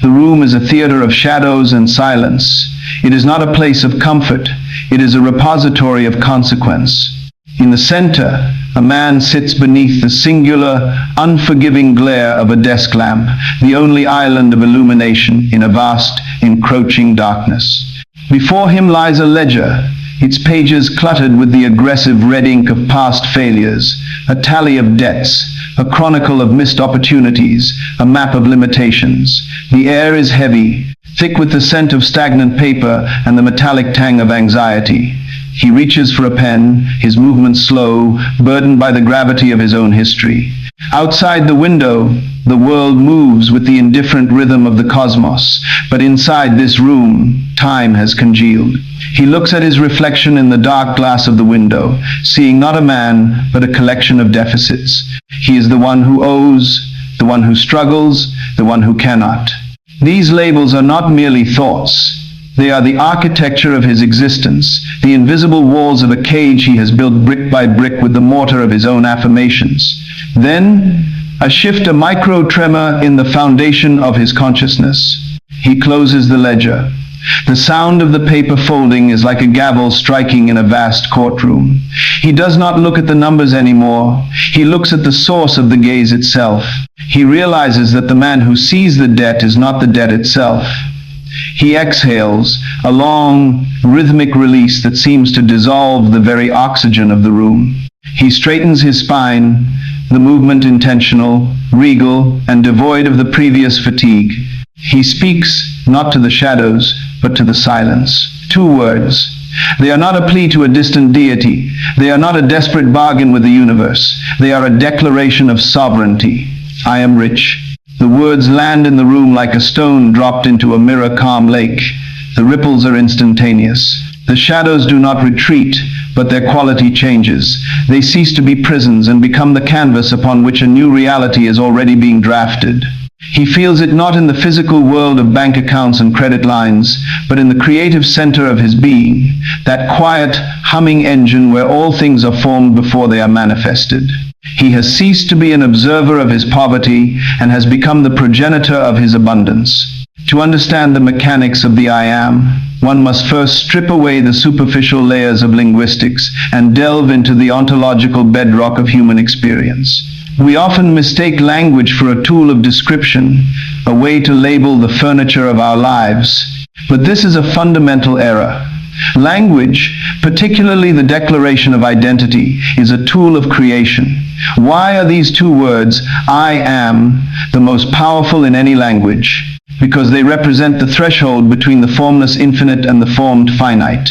The room is a theater of shadows and silence. It is not a place of comfort. It is a repository of consequence. In the center, a man sits beneath the singular, unforgiving glare of a desk lamp, the only island of illumination in a vast, encroaching darkness. Before him lies a ledger, its pages cluttered with the aggressive red ink of past failures, a tally of debts, a chronicle of missed opportunities, a map of limitations. The air is heavy, thick with the scent of stagnant paper and the metallic tang of anxiety. He reaches for a pen, his movements slow, burdened by the gravity of his own history. Outside the window, the world moves with the indifferent rhythm of the cosmos, but inside this room, time has congealed. He looks at his reflection in the dark glass of the window, seeing not a man, but a collection of deficits. He is the one who owes, the one who struggles, the one who cannot. These labels are not merely thoughts. They are the architecture of his existence, the invisible walls of a cage he has built brick by brick with the mortar of his own affirmations. Then, a shift, a micro-tremor in the foundation of his consciousness. He closes the ledger. The sound of the paper folding is like a gavel striking in a vast courtroom. He does not look at the numbers anymore. He looks at the source of the gaze itself. He realizes that the man who sees the debt is not the debt itself. He exhales, a long, rhythmic release that seems to dissolve the very oxygen of the room. He straightens his spine, the movement intentional, regal, and devoid of the previous fatigue. He speaks not to the shadows, but to the silence. 2 words. They are not a plea to a distant deity. They are not a desperate bargain with the universe. They are a declaration of sovereignty. I am rich. The words land in the room like a stone dropped into a mirror-calm lake. The ripples are instantaneous. The shadows do not retreat, but their quality changes. They cease to be prisons and become the canvas upon which a new reality is already being drafted. He feels it not in the physical world of bank accounts and credit lines, but in the creative center of his being, that quiet, humming engine where all things are formed before they are manifested. He has ceased to be an observer of his poverty and has become the progenitor of his abundance. To understand the mechanics of the I am, one must first strip away the superficial layers of linguistics and delve into the ontological bedrock of human experience. We often mistake language for a tool of description, a way to label the furniture of our lives. But this is a fundamental error. Language, particularly the declaration of identity, is a tool of creation. Why are these 2 words, I am, the most powerful in any language? Because they represent the threshold between the formless infinite and the formed finite.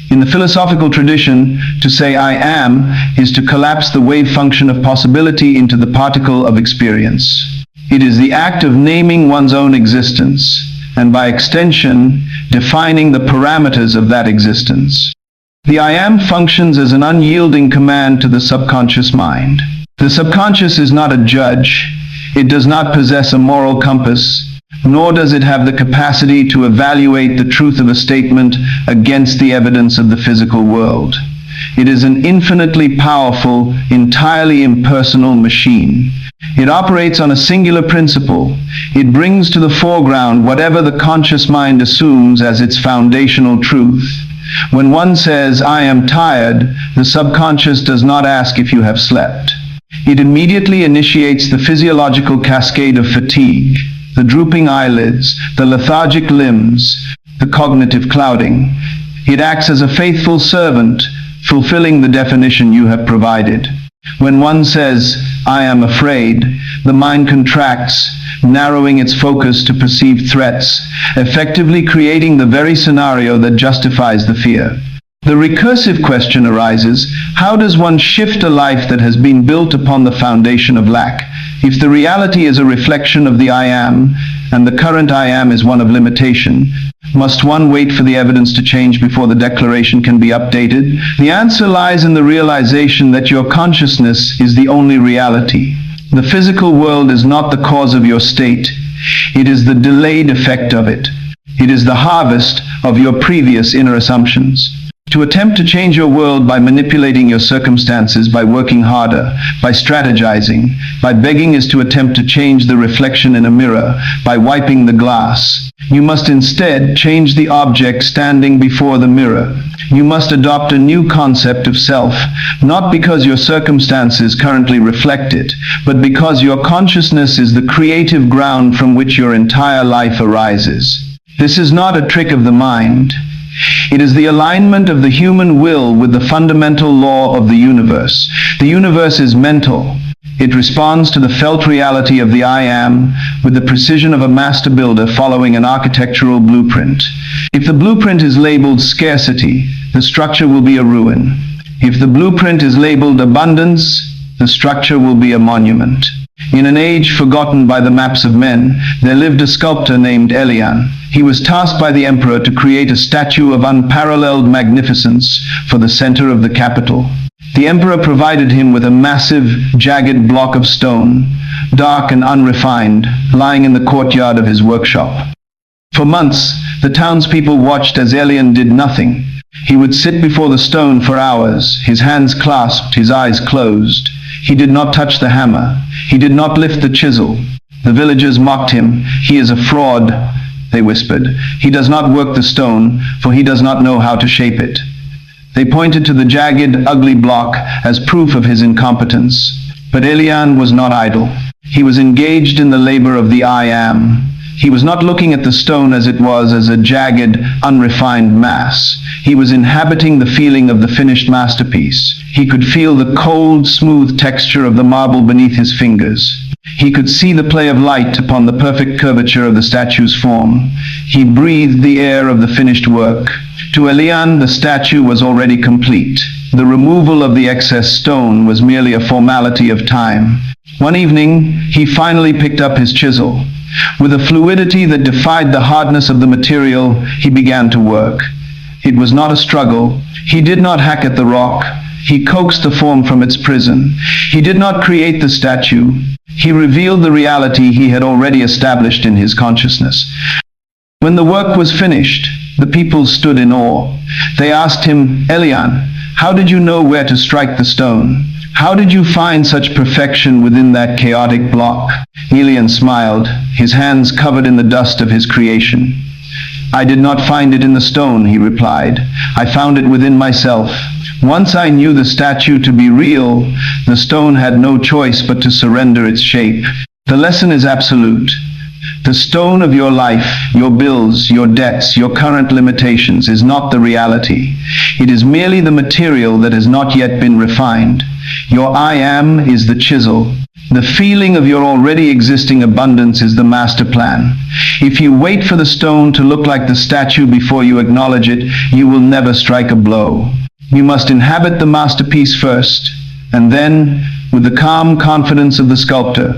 In the philosophical tradition, to say I am is to collapse the wave function of possibility into the particle of experience. It is the act of naming one's own existence, and by extension, defining the parameters of that existence. The I am functions as an unyielding command to the subconscious mind. The subconscious is not a judge. It does not possess a moral compass, nor does it have the capacity to evaluate the truth of a statement against the evidence of the physical world. It is an infinitely powerful, entirely impersonal machine. It operates on a singular principle. It brings to the foreground whatever the conscious mind assumes as its foundational truth. When one says, I am tired, the subconscious does not ask if you have slept. It immediately initiates the physiological cascade of fatigue, the drooping eyelids, the lethargic limbs, the cognitive clouding. It acts as a faithful servant, fulfilling the definition you have provided. When one says, I am afraid, the mind contracts, narrowing its focus to perceived threats, effectively creating the very scenario that justifies the fear. The recursive question arises, how does one shift a life that has been built upon the foundation of lack? If the reality is a reflection of the I am, and the current I am is one of limitation, must one wait for the evidence to change before the declaration can be updated? The answer lies in the realization that your consciousness is the only reality. The physical world is not the cause of your state. It is the delayed effect of it. It is the harvest of your previous inner assumptions. To attempt to change your world by manipulating your circumstances, by working harder, by strategizing, by begging is to attempt to change the reflection in a mirror, by wiping the glass. You must instead change the object standing before the mirror. You must adopt a new concept of self, not because your circumstances currently reflect it, but because your consciousness is the creative ground from which your entire life arises. This is not a trick of the mind. It is the alignment of the human will with the fundamental law of the universe. The universe is mental. It responds to the felt reality of the I am with the precision of a master builder following an architectural blueprint. If the blueprint is labeled scarcity, the structure will be a ruin. If the blueprint is labeled abundance, the structure will be a monument. In an age forgotten by the maps of men, there lived a sculptor named Elian. He was tasked by the emperor to create a statue of unparalleled magnificence for the center of the capital. The emperor provided him with a massive, jagged block of stone, dark and unrefined, lying in the courtyard of his workshop. For months, the townspeople watched as Elian did nothing. He would sit before the stone for hours, his hands clasped, his eyes closed. He did not touch the hammer. He did not lift the chisel. The villagers mocked him. "He is a fraud," they whispered. "He does not work the stone, for he does not know how to shape it." They pointed to the jagged, ugly block as proof of his incompetence. But Elian was not idle. He was engaged in the labor of the I am. He was not looking at the stone as it was, as a jagged, unrefined mass. He was inhabiting the feeling of the finished masterpiece. He could feel the cold, smooth texture of the marble beneath his fingers. He could see the play of light upon the perfect curvature of the statue's form. He breathed the air of the finished work. To Elian, the statue was already complete. The removal of the excess stone was merely a formality of time. One evening, he finally picked up his chisel. With a fluidity that defied the hardness of the material, he began to work. It was not a struggle. He did not hack at the rock. He coaxed the form from its prison. He did not create the statue. He revealed the reality he had already established in his consciousness. When the work was finished, the people stood in awe. They asked him, "Elian, how did you know where to strike the stone? How did you find such perfection within that chaotic block?" Elian smiled, his hands covered in the dust of his creation. "I did not find it in the stone," he replied. "I found it within myself. Once I knew the statue to be real, the stone had no choice but to surrender its shape." The lesson is absolute. The stone of your life, your bills, your debts, your current limitations is not the reality. It is merely the material that has not yet been refined. Your I am is the chisel. The feeling of your already existing abundance is the master plan. If you wait for the stone to look like the statue before you acknowledge it, you will never strike a blow. You must inhabit the masterpiece first, and then, with the calm confidence of the sculptor,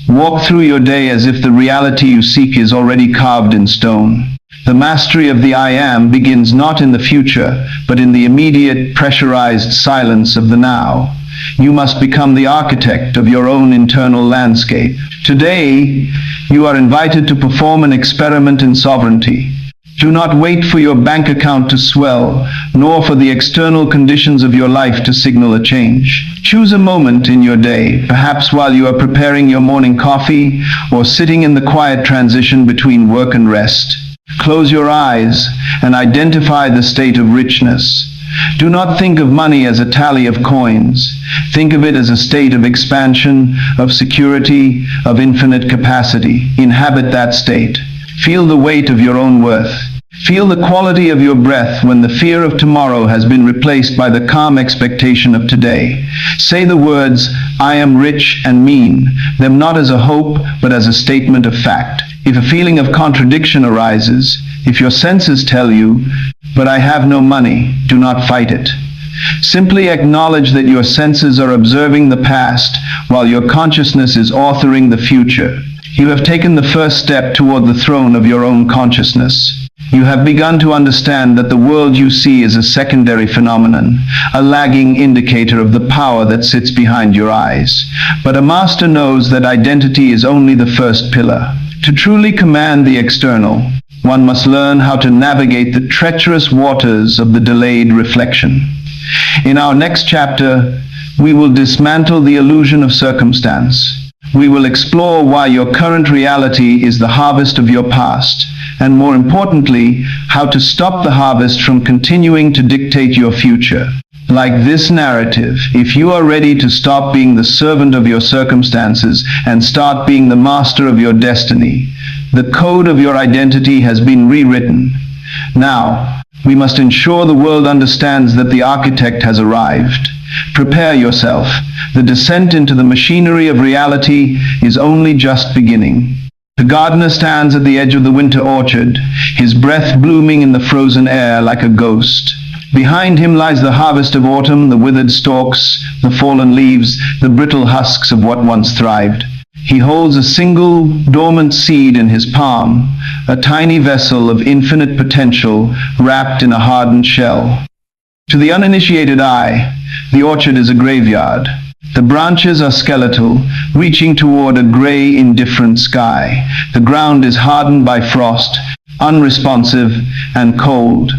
walk through your day as if the reality you seek is already carved in stone. The mastery of the I am begins not in the future, but in the immediate, pressurized silence of the now. You must become the architect of your own internal landscape. Today, you are invited to perform an experiment in sovereignty. Do not wait for your bank account to swell, nor for the external conditions of your life to signal a change. Choose a moment in your day, perhaps while you are preparing your morning coffee or sitting in the quiet transition between work and rest. Close your eyes and identify the state of richness. Do not think of money as a tally of coins. Think of it as a state of expansion, of security, of infinite capacity. Inhabit that state. Feel the weight of your own worth. Feel the quality of your breath when the fear of tomorrow has been replaced by the calm expectation of today. Say the words, "I am rich," and mean them not as a hope, but as a statement of fact. If a feeling of contradiction arises, if your senses tell you, "But I have no money," do not fight it. Simply acknowledge that your senses are observing the past while your consciousness is authoring the future. You have taken the first step toward the throne of your own consciousness. You have begun to understand that the world you see is a secondary phenomenon, a lagging indicator of the power that sits behind your eyes. But a master knows that identity is only the first pillar. To truly command the external, One must learn how to navigate the treacherous waters of the delayed reflection. In our next chapter, we will dismantle the illusion of circumstance. We will explore why your current reality is the harvest of your past, and more importantly, how to stop the harvest from continuing to dictate your future. Like this narrative, if you are ready to stop being the servant of your circumstances and start being the master of your destiny, the code of your identity has been rewritten. Now, we must ensure the world understands that the architect has arrived. Prepare yourself. The descent into the machinery of reality is only just beginning. The gardener stands at the edge of the winter orchard, his breath blooming in the frozen air like a ghost. Behind him lies the harvest of autumn, the withered stalks, the fallen leaves, the brittle husks of what once thrived. He holds a single dormant seed in his palm, a tiny vessel of infinite potential wrapped in a hardened shell. To the uninitiated eye, the orchard is a graveyard. The branches are skeletal, reaching toward a gray, indifferent sky. The ground is hardened by frost, unresponsive and cold.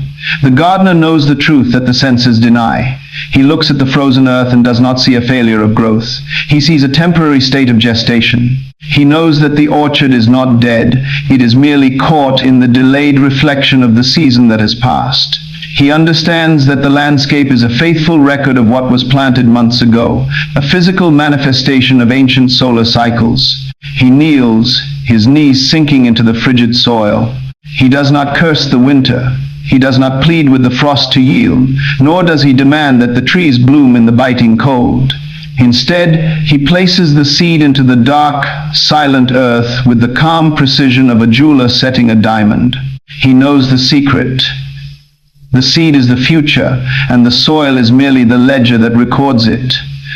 The gardener knows the truth that the senses deny. He looks at the frozen earth and does not see a failure of growth. He sees a temporary state of gestation. He knows that the orchard is not dead. It is merely caught in the delayed reflection of the season that has passed. He understands that the landscape is a faithful record of what was planted months ago, a physical manifestation of ancient solar cycles. He kneels, his knees sinking into the frigid soil. He does not curse the winter. He does not plead with the frost to yield, nor does he demand that the trees bloom in the biting cold. Instead, he places the seed into the dark, silent earth with the calm precision of a jeweler setting a diamond. He knows the secret. The seed is the future, and the soil is merely the ledger that records it.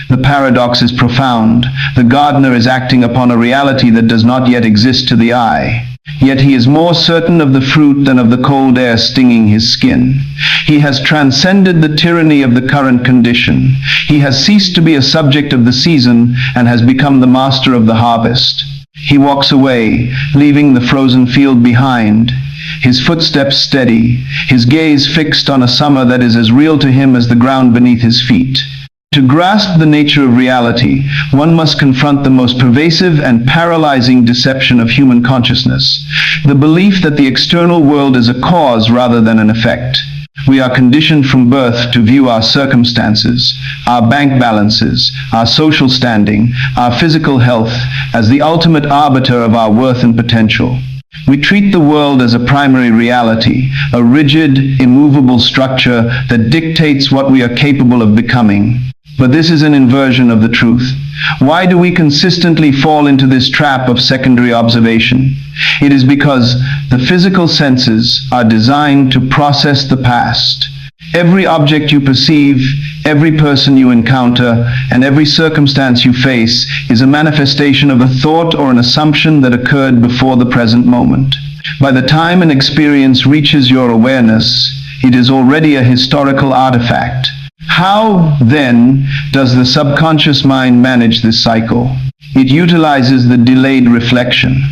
The paradox is profound. The gardener is acting upon a reality that does not yet exist to the eye. Yet he is more certain of the fruit than of the cold air stinging his skin. He has transcended the tyranny of the current condition. He has ceased to be a subject of the season and has become the master of the harvest. He walks away, leaving the frozen field behind, his footsteps steady, his gaze fixed on a summer that is as real to him as the ground beneath his feet. To grasp the nature of reality, one must confront the most pervasive and paralyzing deception of human consciousness, the belief that the external world is a cause rather than an effect. We are conditioned from birth to view our circumstances, our bank balances, our social standing, our physical health as the ultimate arbiter of our worth and potential. We treat the world as a primary reality, a rigid, immovable structure that dictates what we are capable of becoming. But this is an inversion of the truth. Why do we consistently fall into this trap of secondary observation? It is because the physical senses are designed to process the past. Every object you perceive, every person you encounter, and every circumstance you face is a manifestation of a thought or an assumption that occurred before the present moment. By the time an experience reaches your awareness, it is already a historical artifact. How, then, does the subconscious mind manage this cycle? It utilizes the delayed reflection.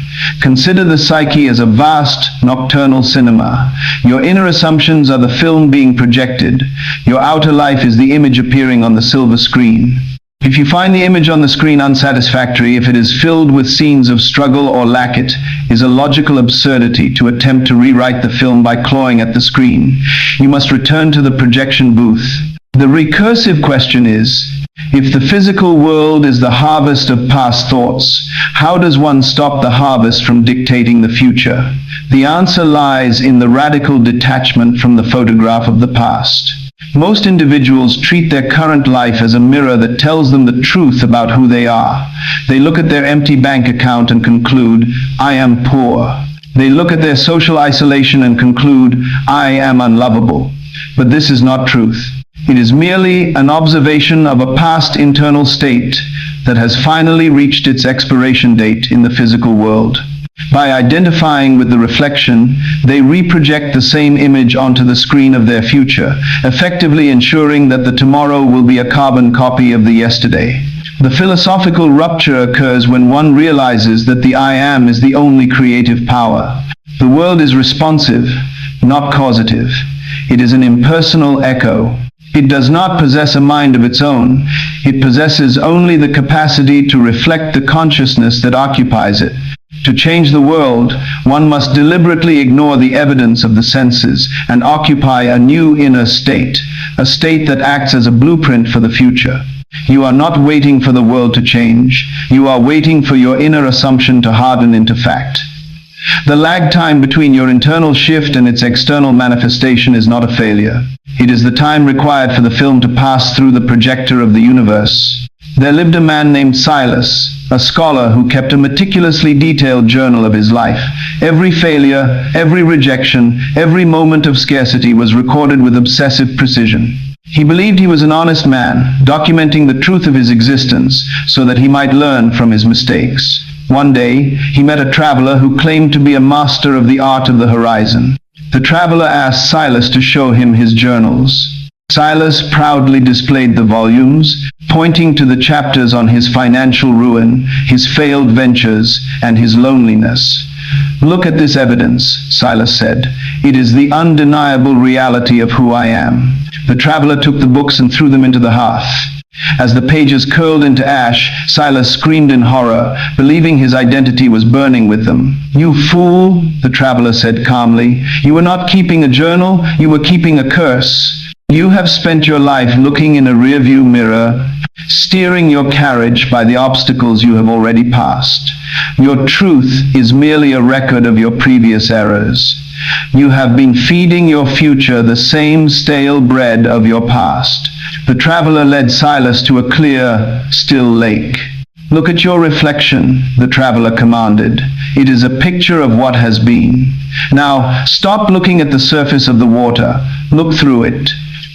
Consider the psyche as a vast nocturnal cinema. Your inner assumptions are the film being projected. Your outer life is the image appearing on the silver screen. If you find the image on the screen unsatisfactory, if it is filled with scenes of struggle or lack, it is a logical absurdity to attempt to rewrite the film by clawing at the screen. You must return to the projection booth. The recursive question is, if the physical world is the harvest of past thoughts, how does one stop the harvest from dictating the future? The answer lies in the radical detachment from the photograph of the past. Most individuals treat their current life as a mirror that tells them the truth about who they are. They look at their empty bank account and conclude, I am poor. They look at their social isolation and conclude, I am unlovable. But this is not truth. It is merely an observation of a past internal state that has finally reached its expiration date in the physical world. By identifying with the reflection, they reproject the same image onto the screen of their future, effectively ensuring that the tomorrow will be a carbon copy of the yesterday. The philosophical rupture occurs when one realizes that the I am is the only creative power. The world is responsive, not causative. It is an impersonal echo. It does not possess a mind of its own. It possesses only the capacity to reflect the consciousness that occupies it. To change the world, one must deliberately ignore the evidence of the senses and occupy a new inner state, a state that acts as a blueprint for the future. You are not waiting for the world to change. You are waiting for your inner assumption to harden into fact. The lag time between your internal shift and its external manifestation is not a failure. It is the time required for the film to pass through the projector of the universe. There lived a man named Silas, a scholar who kept a meticulously detailed journal of his life. Every failure, every rejection, every moment of scarcity was recorded with obsessive precision. He believed he was an honest man, documenting the truth of his existence so that he might learn from his mistakes. One day, he met a traveler who claimed to be a master of the art of the horizon. The traveler asked Silas to show him his journals. Silas proudly displayed the volumes, pointing to the chapters on his financial ruin, his failed ventures, and his loneliness. "Look at this evidence," Silas said. "It is the undeniable reality of who I am." The traveler took the books and threw them into the hearth. As the pages curled into ash, Silas screamed in horror, believing his identity was burning with them. "You fool," the traveler said calmly. "You were not keeping a journal, you were keeping a curse. You have spent your life looking in a rearview mirror, steering your carriage by the obstacles you have already passed. Your truth is merely a record of your previous errors. You have been feeding your future the same stale bread of your past." The traveler led Silas to a clear, still lake. "Look at your reflection," the traveler commanded. "It is a picture of what has been. Now, stop looking at the surface of the water. Look through it.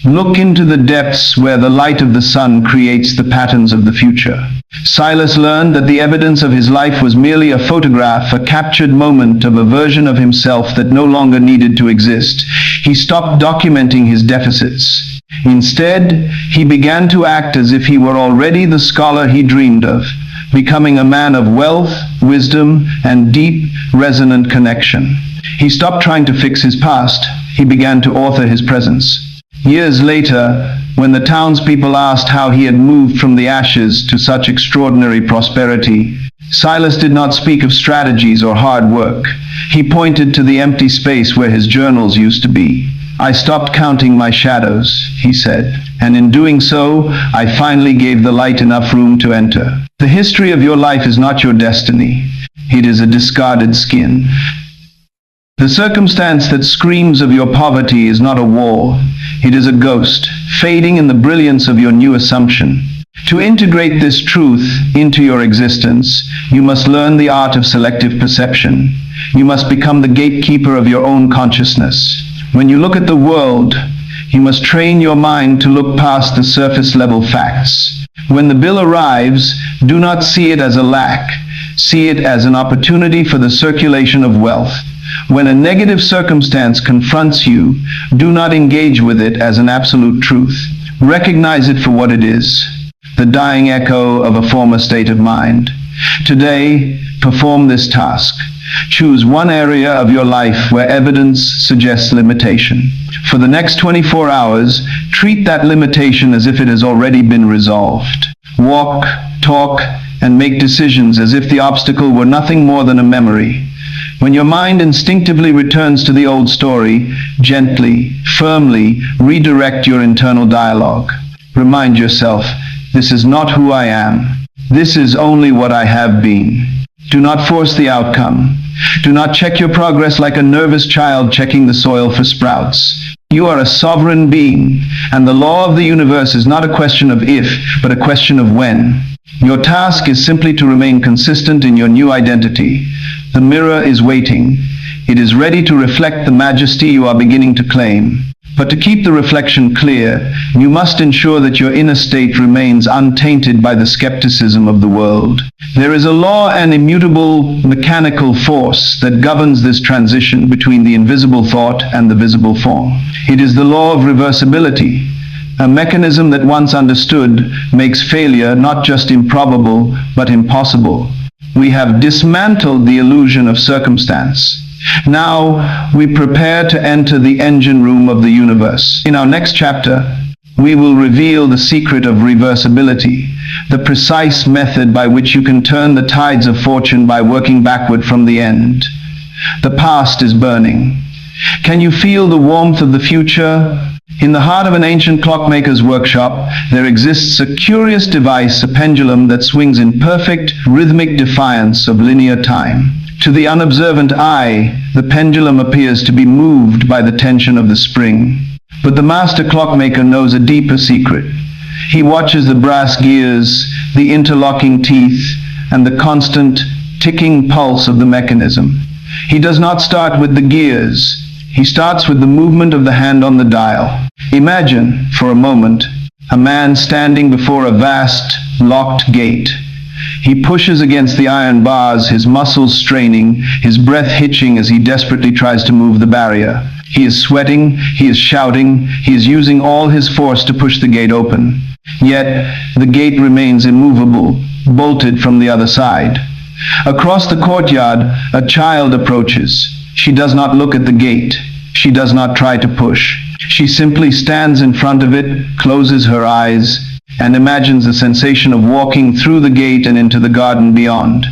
Look into the depths where the light of the sun creates the patterns of the future." Silas learned that the evidence of his life was merely a photograph, a captured moment of a version of himself that no longer needed to exist. He stopped documenting his deficits. Instead, he began to act as if he were already the scholar he dreamed of, becoming a man of wealth, wisdom, and deep, resonant connection. He stopped trying to fix his past. He began to author his presence. Years later, when the townspeople asked how he had moved from the ashes to such extraordinary prosperity, Silas did not speak of strategies or hard work. He pointed to the empty space where his journals used to be. "I stopped counting my shadows," he said, "and in doing so, I finally gave the light enough room to enter." The history of your life is not your destiny. It is a discarded skin. The circumstance that screams of your poverty is not a wall. It is a ghost, fading in the brilliance of your new assumption. To integrate this truth into your existence, you must learn the art of selective perception. You must become the gatekeeper of your own consciousness. When you look at the world, you must train your mind to look past the surface-level facts. When the bill arrives, do not see it as a lack. See it as an opportunity for the circulation of wealth. When a negative circumstance confronts you, do not engage with it as an absolute truth. Recognize it for what it is, the dying echo of a former state of mind. Today, perform this task. Choose one area of your life where evidence suggests limitation. For the next 24 hours, treat that limitation as if it has already been resolved. Walk, talk, and make decisions as if the obstacle were nothing more than a memory. When your mind instinctively returns to the old story, gently, firmly redirect your internal dialogue. Remind yourself, this is not who I am. This is only what I have been. Do not force the outcome. Do not check your progress like a nervous child checking the soil for sprouts. You are a sovereign being, and the law of the universe is not a question of if, but a question of when. Your task is simply to remain consistent in your new identity. The mirror is waiting. It is ready to reflect the majesty you are beginning to claim. But to keep the reflection clear, you must ensure that your inner state remains untainted by the skepticism of the world. There is a law and immutable mechanical force that governs this transition between the invisible thought and the visible form. It is the law of reversibility, a mechanism that once understood makes failure not just improbable, but impossible. We have dismantled the illusion of circumstance. Now we prepare to enter the engine room of the universe. In our next chapter, we will reveal the secret of reversibility, the precise method by which you can turn the tides of fortune by working backward from the end. The past is burning. Can you feel the warmth of the future? In the heart of an ancient clockmaker's workshop, there exists a curious device, a pendulum that swings in perfect, rhythmic defiance of linear time. To the unobservant eye, the pendulum appears to be moved by the tension of the spring. But the master clockmaker knows a deeper secret. He watches the brass gears, the interlocking teeth, and the constant ticking pulse of the mechanism. He does not start with the gears. He starts with the movement of the hand on the dial. Imagine, for a moment, a man standing before a vast, locked gate. He pushes against the iron bars, his muscles straining, his breath hitching as he desperately tries to move the barrier. He is sweating, he is shouting, he is using all his force to push the gate open. Yet, the gate remains immovable, bolted from the other side. Across the courtyard, a child approaches. She does not look at the gate. She does not try to push. She simply stands in front of it, closes her eyes, and imagines the sensation of walking through the gate and into the garden beyond.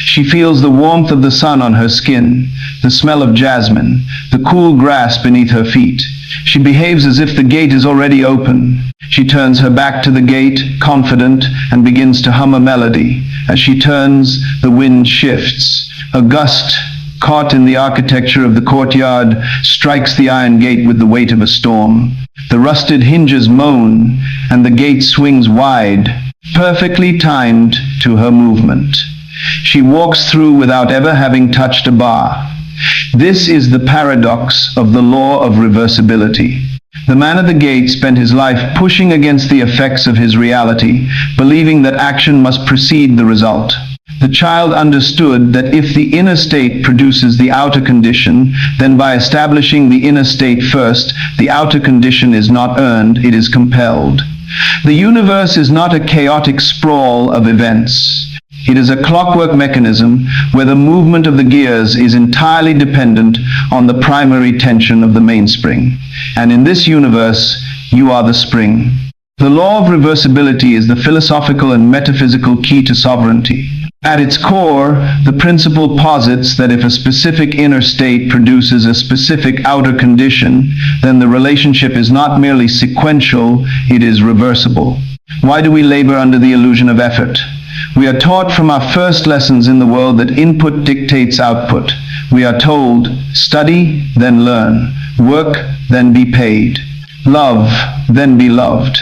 She feels the warmth of the sun on her skin, the smell of jasmine, the cool grass beneath her feet. She behaves as if the gate is already open. She turns her back to the gate, confident, and begins to hum a melody. As she turns, the wind shifts. A gust, caught in the architecture of the courtyard, strikes the iron gate with the weight of a storm. The rusted hinges moan, and the gate swings wide, perfectly timed to her movement. She walks through without ever having touched a bar. This is the paradox of the law of reversibility. The man at the gate spent his life pushing against the effects of his reality, believing that action must precede the result. The child understood that if the inner state produces the outer condition, then by establishing the inner state first, the outer condition is not earned, it is compelled. The universe is not a chaotic sprawl of events. It is a clockwork mechanism where the movement of the gears is entirely dependent on the primary tension of the mainspring. And in this universe, you are the spring. The law of reversibility is the philosophical and metaphysical key to sovereignty. At its core, the principle posits that if a specific inner state produces a specific outer condition, then the relationship is not merely sequential, it is reversible. Why do we labor under the illusion of effort? We are taught from our first lessons in the world that input dictates output. We are told, study, then learn. Work, then be paid. Love, then be loved.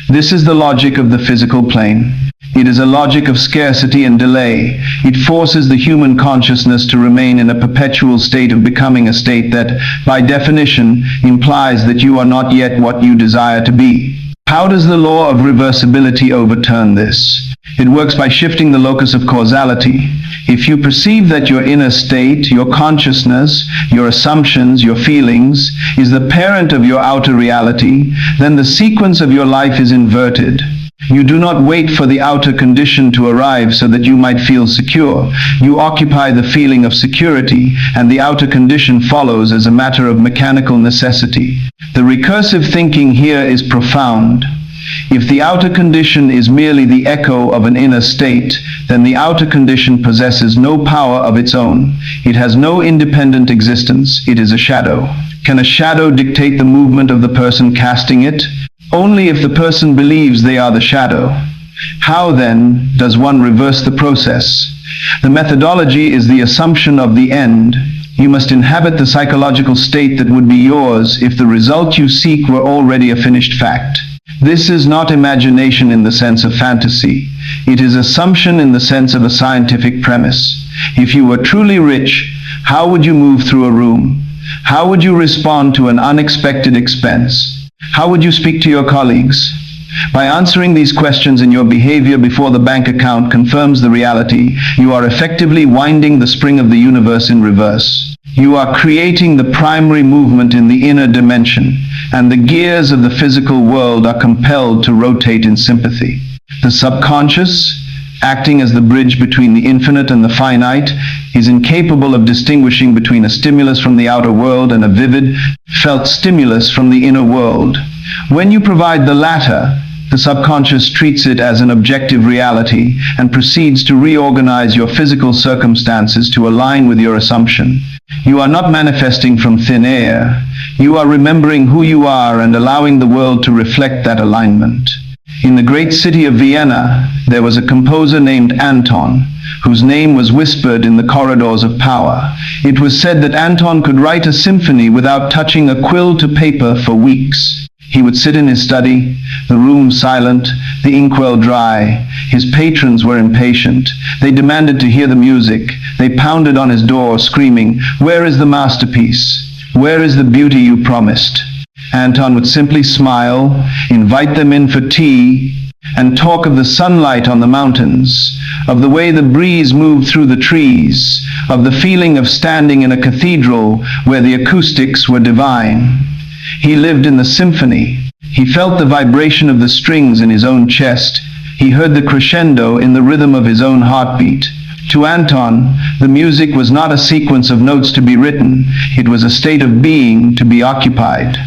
This is the logic of the physical plane. It is a logic of scarcity and delay. It forces the human consciousness to remain in a perpetual state of becoming, a state that, by definition, implies that you are not yet what you desire to be. How does the law of reversibility overturn this? It works by shifting the locus of causality. If you perceive that your inner state, your consciousness, your assumptions, your feelings, is the parent of your outer reality, then the sequence of your life is inverted. You do not wait for the outer condition to arrive so that you might feel secure. You occupy the feeling of security, and the outer condition follows as a matter of mechanical necessity. The recursive thinking here is profound. If the outer condition is merely the echo of an inner state, then the outer condition possesses no power of its own. It has no independent existence. It is a shadow. Can a shadow dictate the movement of the person casting it? Only if the person believes they are the shadow. How, then, does one reverse the process? The methodology is the assumption of the end. You must inhabit the psychological state that would be yours if the result you seek were already a finished fact. This is not imagination in the sense of fantasy. It is assumption in the sense of a scientific premise. If you were truly rich, how would you move through a room? How would you respond to an unexpected expense? How would you speak to your colleagues? By answering these questions, in your behavior before the bank account confirms the reality, you are effectively winding the spring of the universe in reverse. You are creating the primary movement in the inner dimension, and the gears of the physical world are compelled to rotate in sympathy. The subconscious, acting as the bridge between the infinite and the finite. He's incapable of distinguishing between a stimulus from the outer world and a vivid, felt stimulus from the inner world. When you provide the latter, the subconscious treats it as an objective reality and proceeds to reorganize your physical circumstances to align with your assumption. You are not manifesting from thin air. You are remembering who you are and allowing the world to reflect that alignment. In the great city of Vienna, there was a composer named Anton, whose name was whispered in the corridors of power. It was said that Anton could write a symphony without touching a quill to paper for weeks. He would sit in his study, the room silent, the inkwell dry. His patrons were impatient. They demanded to hear the music. They pounded on his door, screaming, "Where is the masterpiece? Where is the beauty you promised?" Anton would simply smile, invite them in for tea, and talk of the sunlight on the mountains, of the way the breeze moved through the trees, of the feeling of standing in a cathedral where the acoustics were divine. He lived in the symphony. He felt the vibration of the strings in his own chest. He heard the crescendo in the rhythm of his own heartbeat. To Anton, the music was not a sequence of notes to be written. It was a state of being to be occupied.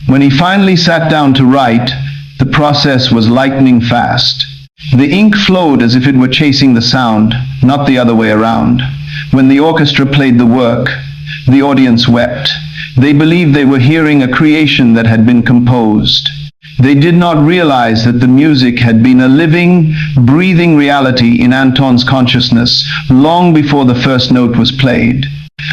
When he finally sat down to write, the process was lightning fast. The ink flowed as if it were chasing the sound, not the other way around. When the orchestra played the work, the audience wept. They believed they were hearing a creation that had been composed. They did not realize that the music had been a living, breathing reality in Anton's consciousness long before the first note was played.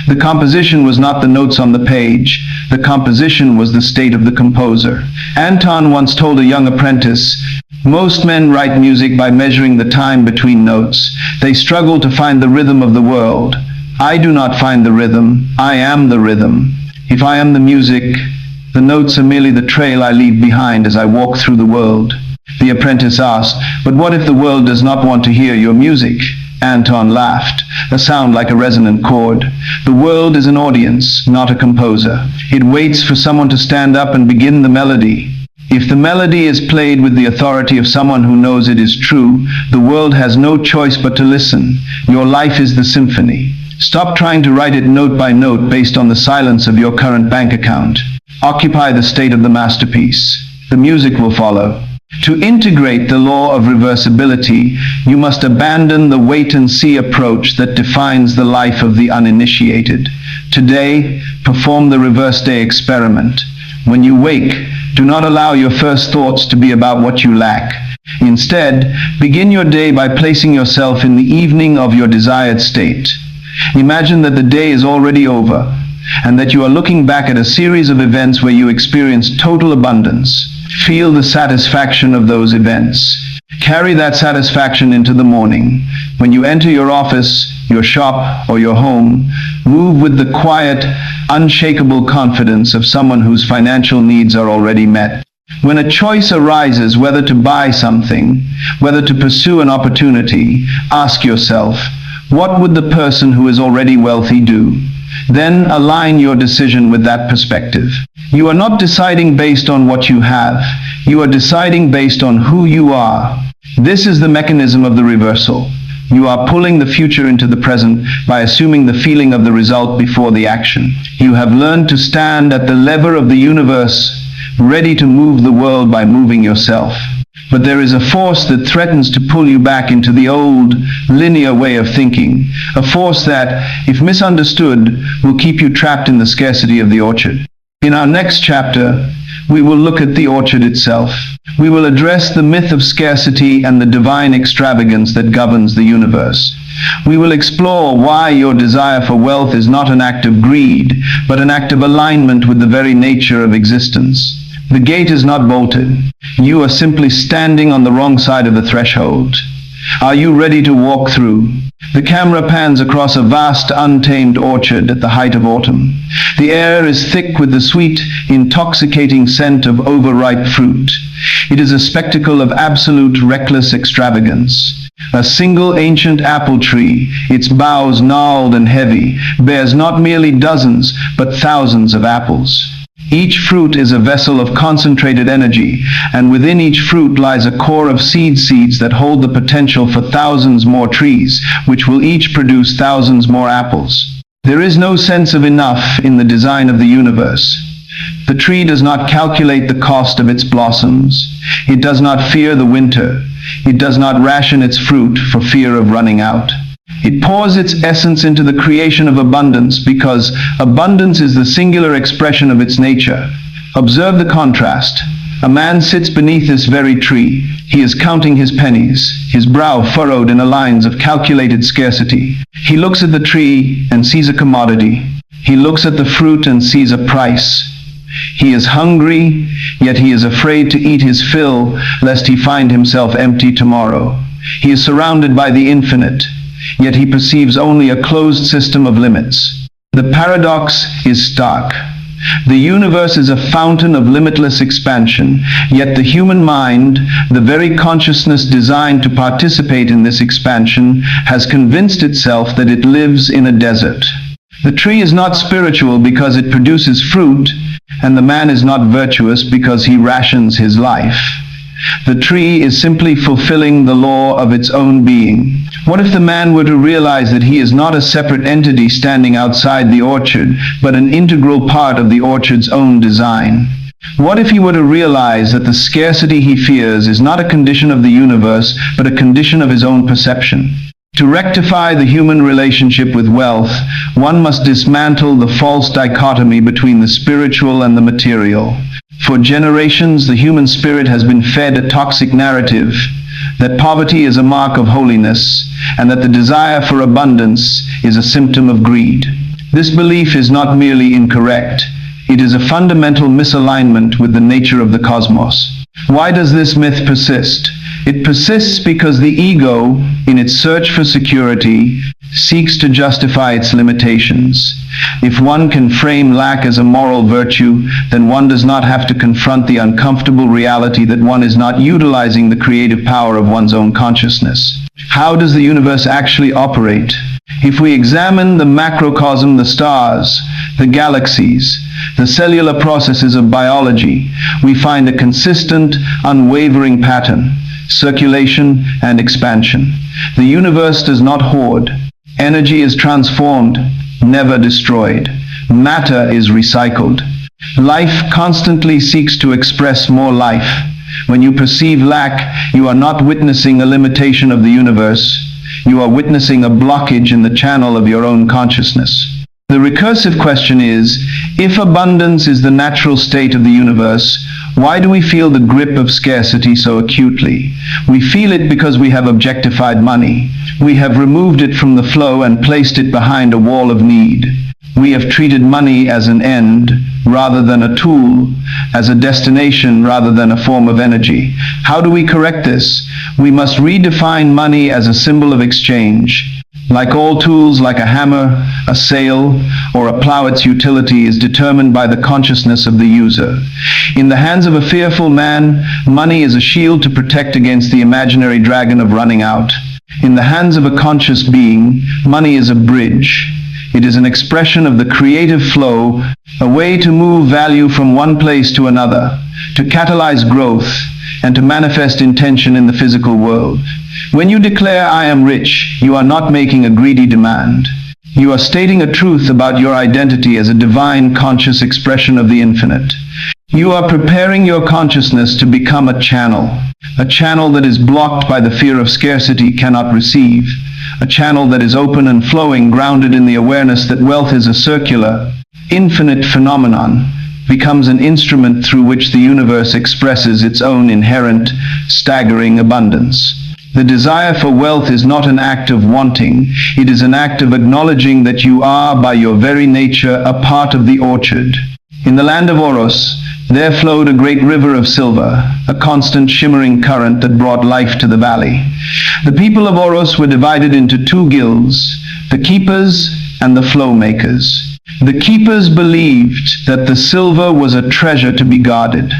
The composition was not the notes on the page. The composition was the state of the composer. Anton once told a young apprentice, "Most men write music by measuring the time between notes. They struggle to find the rhythm of the world. I do not find the rhythm. I am the rhythm. If I am the music, the notes are merely the trail I leave behind as I walk through the world." The apprentice asked, "But what if the world does not want to hear your music?" Anton laughed, a sound like a resonant chord. "The world is an audience, not a composer. It waits for someone to stand up and begin the melody. If the melody is played with the authority of someone who knows it is true, the world has no choice but to listen. Your life is the symphony. Stop trying to write it note by note based on the silence of your current bank account. Occupy the state of the masterpiece. The music will follow. To integrate the law of reversibility, you must abandon the wait-and-see approach that defines the life of the uninitiated. Today, perform the reverse day experiment. When you wake, do not allow your first thoughts to be about what you lack. Instead, begin your day by placing yourself in the evening of your desired state. Imagine that the day is already over, and that you are looking back at a series of events where you experienced total abundance. Feel the satisfaction of those events. Carry that satisfaction into the morning. When you enter your office, your shop, or your home, move with the quiet, unshakable confidence of someone whose financial needs are already met. When a choice arises whether to buy something, whether to pursue an opportunity, ask yourself, what would the person who is already wealthy do? Then align your decision with that perspective. You are not deciding based on what you have. You are deciding based on who you are. This is the mechanism of the reversal. You are pulling the future into the present by assuming the feeling of the result before the action. You have learned to stand at the lever of the universe, ready to move the world by moving yourself. But there is a force that threatens to pull you back into the old, linear way of thinking, a force that, if misunderstood, will keep you trapped in the scarcity of the orchard. In our next chapter, we will look at the orchard itself. We will address the myth of scarcity and the divine extravagance that governs the universe. We will explore why your desire for wealth is not an act of greed, but an act of alignment with the very nature of existence. The gate is not bolted. You are simply standing on the wrong side of the threshold. Are you ready to walk through? The camera pans across a vast, untamed orchard at the height of autumn. The air is thick with the sweet, intoxicating scent of overripe fruit. It is a spectacle of absolute, reckless extravagance. A single ancient apple tree, its boughs gnarled and heavy, bears not merely dozens, but thousands of apples. Each fruit is a vessel of concentrated energy, and within each fruit lies a core of seeds that hold the potential for thousands more trees, which will each produce thousands more apples. There is no sense of enough in the design of the universe. The tree does not calculate the cost of its blossoms. It does not fear the winter. It does not ration its fruit for fear of running out. It pours its essence into the creation of abundance because abundance is the singular expression of its nature. Observe the contrast. A man sits beneath this very tree. He is counting his pennies, his brow furrowed in lines of calculated scarcity. He looks at the tree and sees a commodity. He looks at the fruit and sees a price. He is hungry, yet he is afraid to eat his fill, lest he find himself empty tomorrow. He is surrounded by the infinite, yet he perceives only a closed system of limits. The paradox is stark. The universe is a fountain of limitless expansion, yet the human mind, the very consciousness designed to participate in this expansion, has convinced itself that it lives in a desert. The tree is not spiritual because it produces fruit, and the man is not virtuous because he rations his life. The tree is simply fulfilling the law of its own being. What if the man were to realize that he is not a separate entity standing outside the orchard, but an integral part of the orchard's own design? What if he were to realize that the scarcity he fears is not a condition of the universe, but a condition of his own perception? To rectify the human relationship with wealth, one must dismantle the false dichotomy between the spiritual and the material. For generations, the human spirit has been fed a toxic narrative that poverty is a mark of holiness, and that the desire for abundance is a symptom of greed. This belief is not merely incorrect, it is a fundamental misalignment with the nature of the cosmos. Why does this myth persist? It persists because the ego, in its search for security, seeks to justify its limitations. If one can frame lack as a moral virtue, then one does not have to confront the uncomfortable reality that one is not utilizing the creative power of one's own consciousness. How does the universe actually operate? If we examine the macrocosm, the stars, the galaxies, the cellular processes of biology, we find a consistent, unwavering pattern: circulation and expansion. The universe does not hoard. Energy is transformed, never destroyed. Matter is recycled. Life constantly seeks to express more life. When you perceive lack, you are not witnessing a limitation of the universe. You are witnessing a blockage in the channel of your own consciousness. The recursive question is, if abundance is the natural state of the universe, why do we feel the grip of scarcity so acutely? We feel it because we have objectified money. We have removed it from the flow and placed it behind a wall of need. We have treated money as an end rather than a tool, as a destination rather than a form of energy. How do we correct this? We must redefine money as a symbol of exchange. Like all tools, like a hammer, a sail, or a plow, its utility is determined by the consciousness of the user. In the hands of a fearful man, money is a shield to protect against the imaginary dragon of running out. In the hands of a conscious being, money is a bridge. It is an expression of the creative flow, a way to move value from one place to another, to catalyze growth, and to manifest intention in the physical world. When you declare, "I am rich," you are not making a greedy demand. You are stating a truth about your identity as a divine conscious expression of the infinite. You are preparing your consciousness to become a channel that is blocked by the fear of scarcity, cannot receive, a channel that is open and flowing, grounded in the awareness that wealth is a circular, infinite phenomenon, becomes an instrument through which the universe expresses its own inherent, staggering abundance. The desire for wealth is not an act of wanting, it is an act of acknowledging that you are, by your very nature, a part of the orchard. In the land of Oros, there flowed a great river of silver, a constant shimmering current that brought life to the valley. The people of Oros were divided into two guilds, the keepers and the flow makers. The keepers believed that the silver was a treasure to be guarded.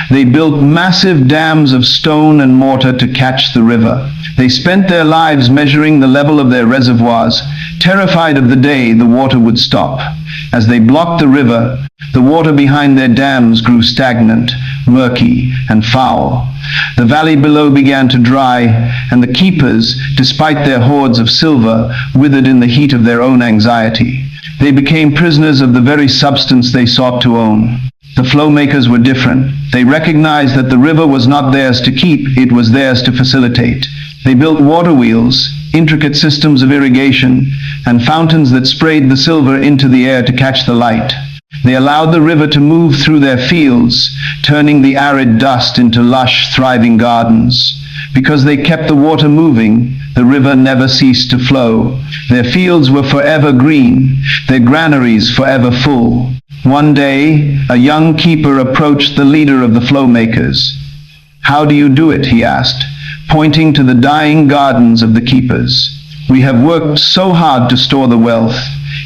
They built massive dams of stone and mortar to catch the river. They spent their lives measuring the level of their reservoirs, terrified of the day the water would stop. As they blocked the river, the water behind their dams grew stagnant, murky, and foul. The valley below began to dry, and the keepers, despite their hoards of silver, withered in the heat of their own anxiety. They became prisoners of the very substance they sought to own. The flow makers were different. They recognized that the river was not theirs to keep, it was theirs to facilitate. They built water wheels, intricate systems of irrigation, and fountains that sprayed the silver into the air to catch the light. They allowed the river to move through their fields, turning the arid dust into lush, thriving gardens. Because they kept the water moving, the river never ceased to flow. Their fields were forever green, their granaries forever full. One day, a young keeper approached the leader of the flow makers. "How do you do it?" he asked, pointing to the dying gardens of the keepers. "We have worked so hard to store the wealth,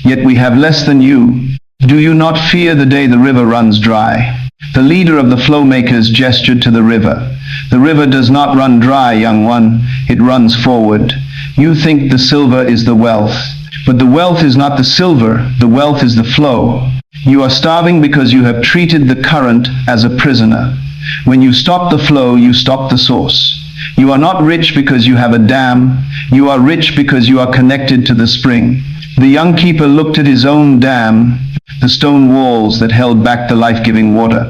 yet we have less than you. Do you not fear the day the river runs dry?" The leader of the flow makers gestured to the river. "The river does not run dry, young one. It runs forward. You think the silver is the wealth, but the wealth is not the silver. The wealth is the flow. You are starving because you have treated the current as a prisoner. When you stop the flow, you stop the source. You are not rich because you have a dam. You are rich because you are connected to the spring." The young keeper looked at his own dam, the stone walls that held back the life-giving water.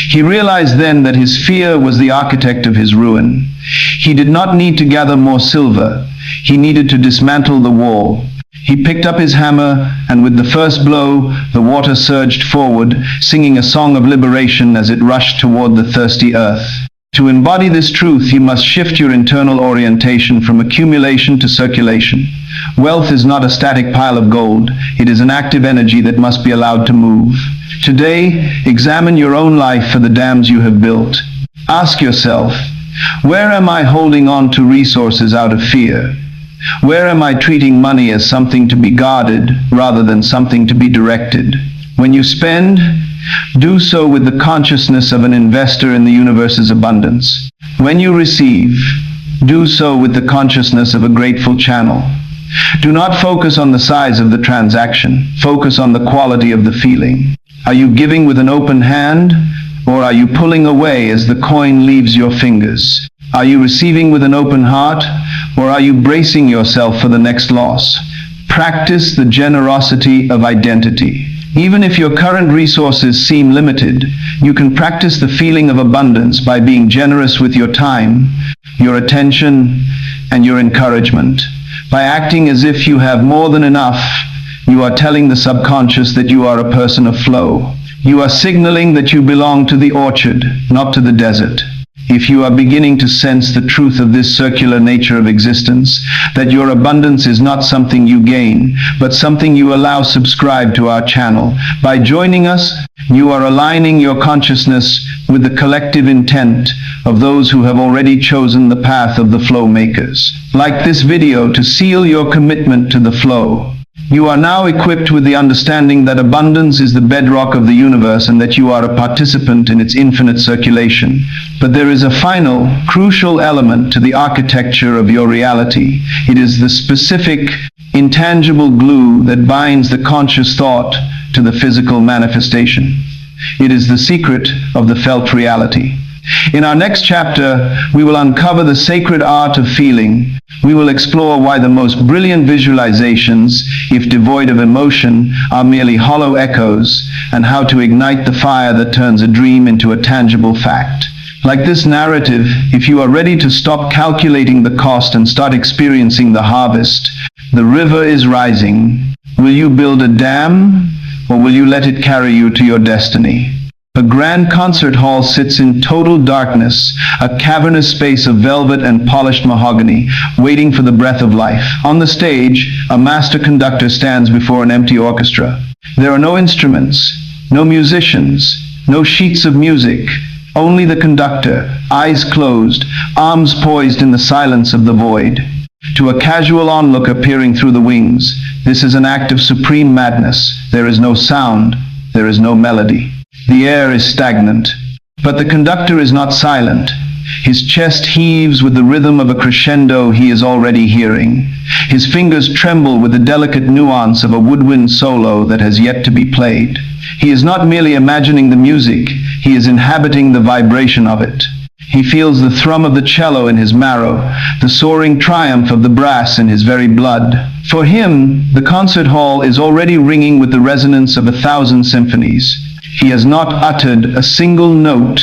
He realized then that his fear was the architect of his ruin. He did not need to gather more silver. He needed to dismantle the wall. He picked up his hammer, and with the first blow, the water surged forward, singing a song of liberation as it rushed toward the thirsty earth. To embody this truth, you must shift your internal orientation from accumulation to circulation. Wealth is not a static pile of gold. It is an active energy that must be allowed to move. Today, examine your own life for the dams you have built. Ask yourself, where am I holding on to resources out of fear? Where am I treating money as something to be guarded rather than something to be directed? When you spend, do so with the consciousness of an investor in the universe's abundance. When you receive, do so with the consciousness of a grateful channel. Do not focus on the size of the transaction. Focus on the quality of the feeling. Are you giving with an open hand, or are you pulling away as the coin leaves your fingers? Are you receiving with an open heart, or are you bracing yourself for the next loss? Practice the generosity of identity. Even if your current resources seem limited, you can practice the feeling of abundance by being generous with your time, your attention, and your encouragement. By acting as if you have more than enough, you are telling the subconscious that you are a person of flow. You are signaling that you belong to the orchard, not to the desert. If you are beginning to sense the truth of this circular nature of existence, that your abundance is not something you gain, but something you allow subscribe to our channel, by joining us, you are aligning your consciousness with the collective intent of those who have already chosen the path of the flow makers. Like this video to seal your commitment to the flow. You are now equipped with the understanding that abundance is the bedrock of the universe and that you are a participant in its infinite circulation. But there is a final, crucial element to the architecture of your reality. It is the specific, intangible glue that binds the conscious thought to the physical manifestation. It is the secret of the felt reality. In our next chapter, we will uncover the sacred art of feeling. We will explore why the most brilliant visualizations, if devoid of emotion, are merely hollow echoes, and how to ignite the fire that turns a dream into a tangible fact. Like this narrative, if you are ready to stop calculating the cost and start experiencing the harvest, the river is rising. Will you build a dam, or will you let it carry you to your destiny? A grand concert hall sits in total darkness, a cavernous space of velvet and polished mahogany, waiting for the breath of life. On the stage, a master conductor stands before an empty orchestra. There are no instruments, no musicians, no sheets of music, only the conductor, eyes closed, arms poised in the silence of the void. To a casual onlooker peering through the wings, this is an act of supreme madness. There is no sound, there is no melody. The air is stagnant. But the conductor is not silent. His chest heaves with the rhythm of a crescendo he is already hearing. His fingers tremble with the delicate nuance of a woodwind solo that has yet to be played. He is not merely imagining the music, he is inhabiting the vibration of it. He feels the thrum of the cello in his marrow, the soaring triumph of the brass in his very blood. For him, the concert hall is already ringing with the resonance of 1,000 symphonies. He has not uttered a single note,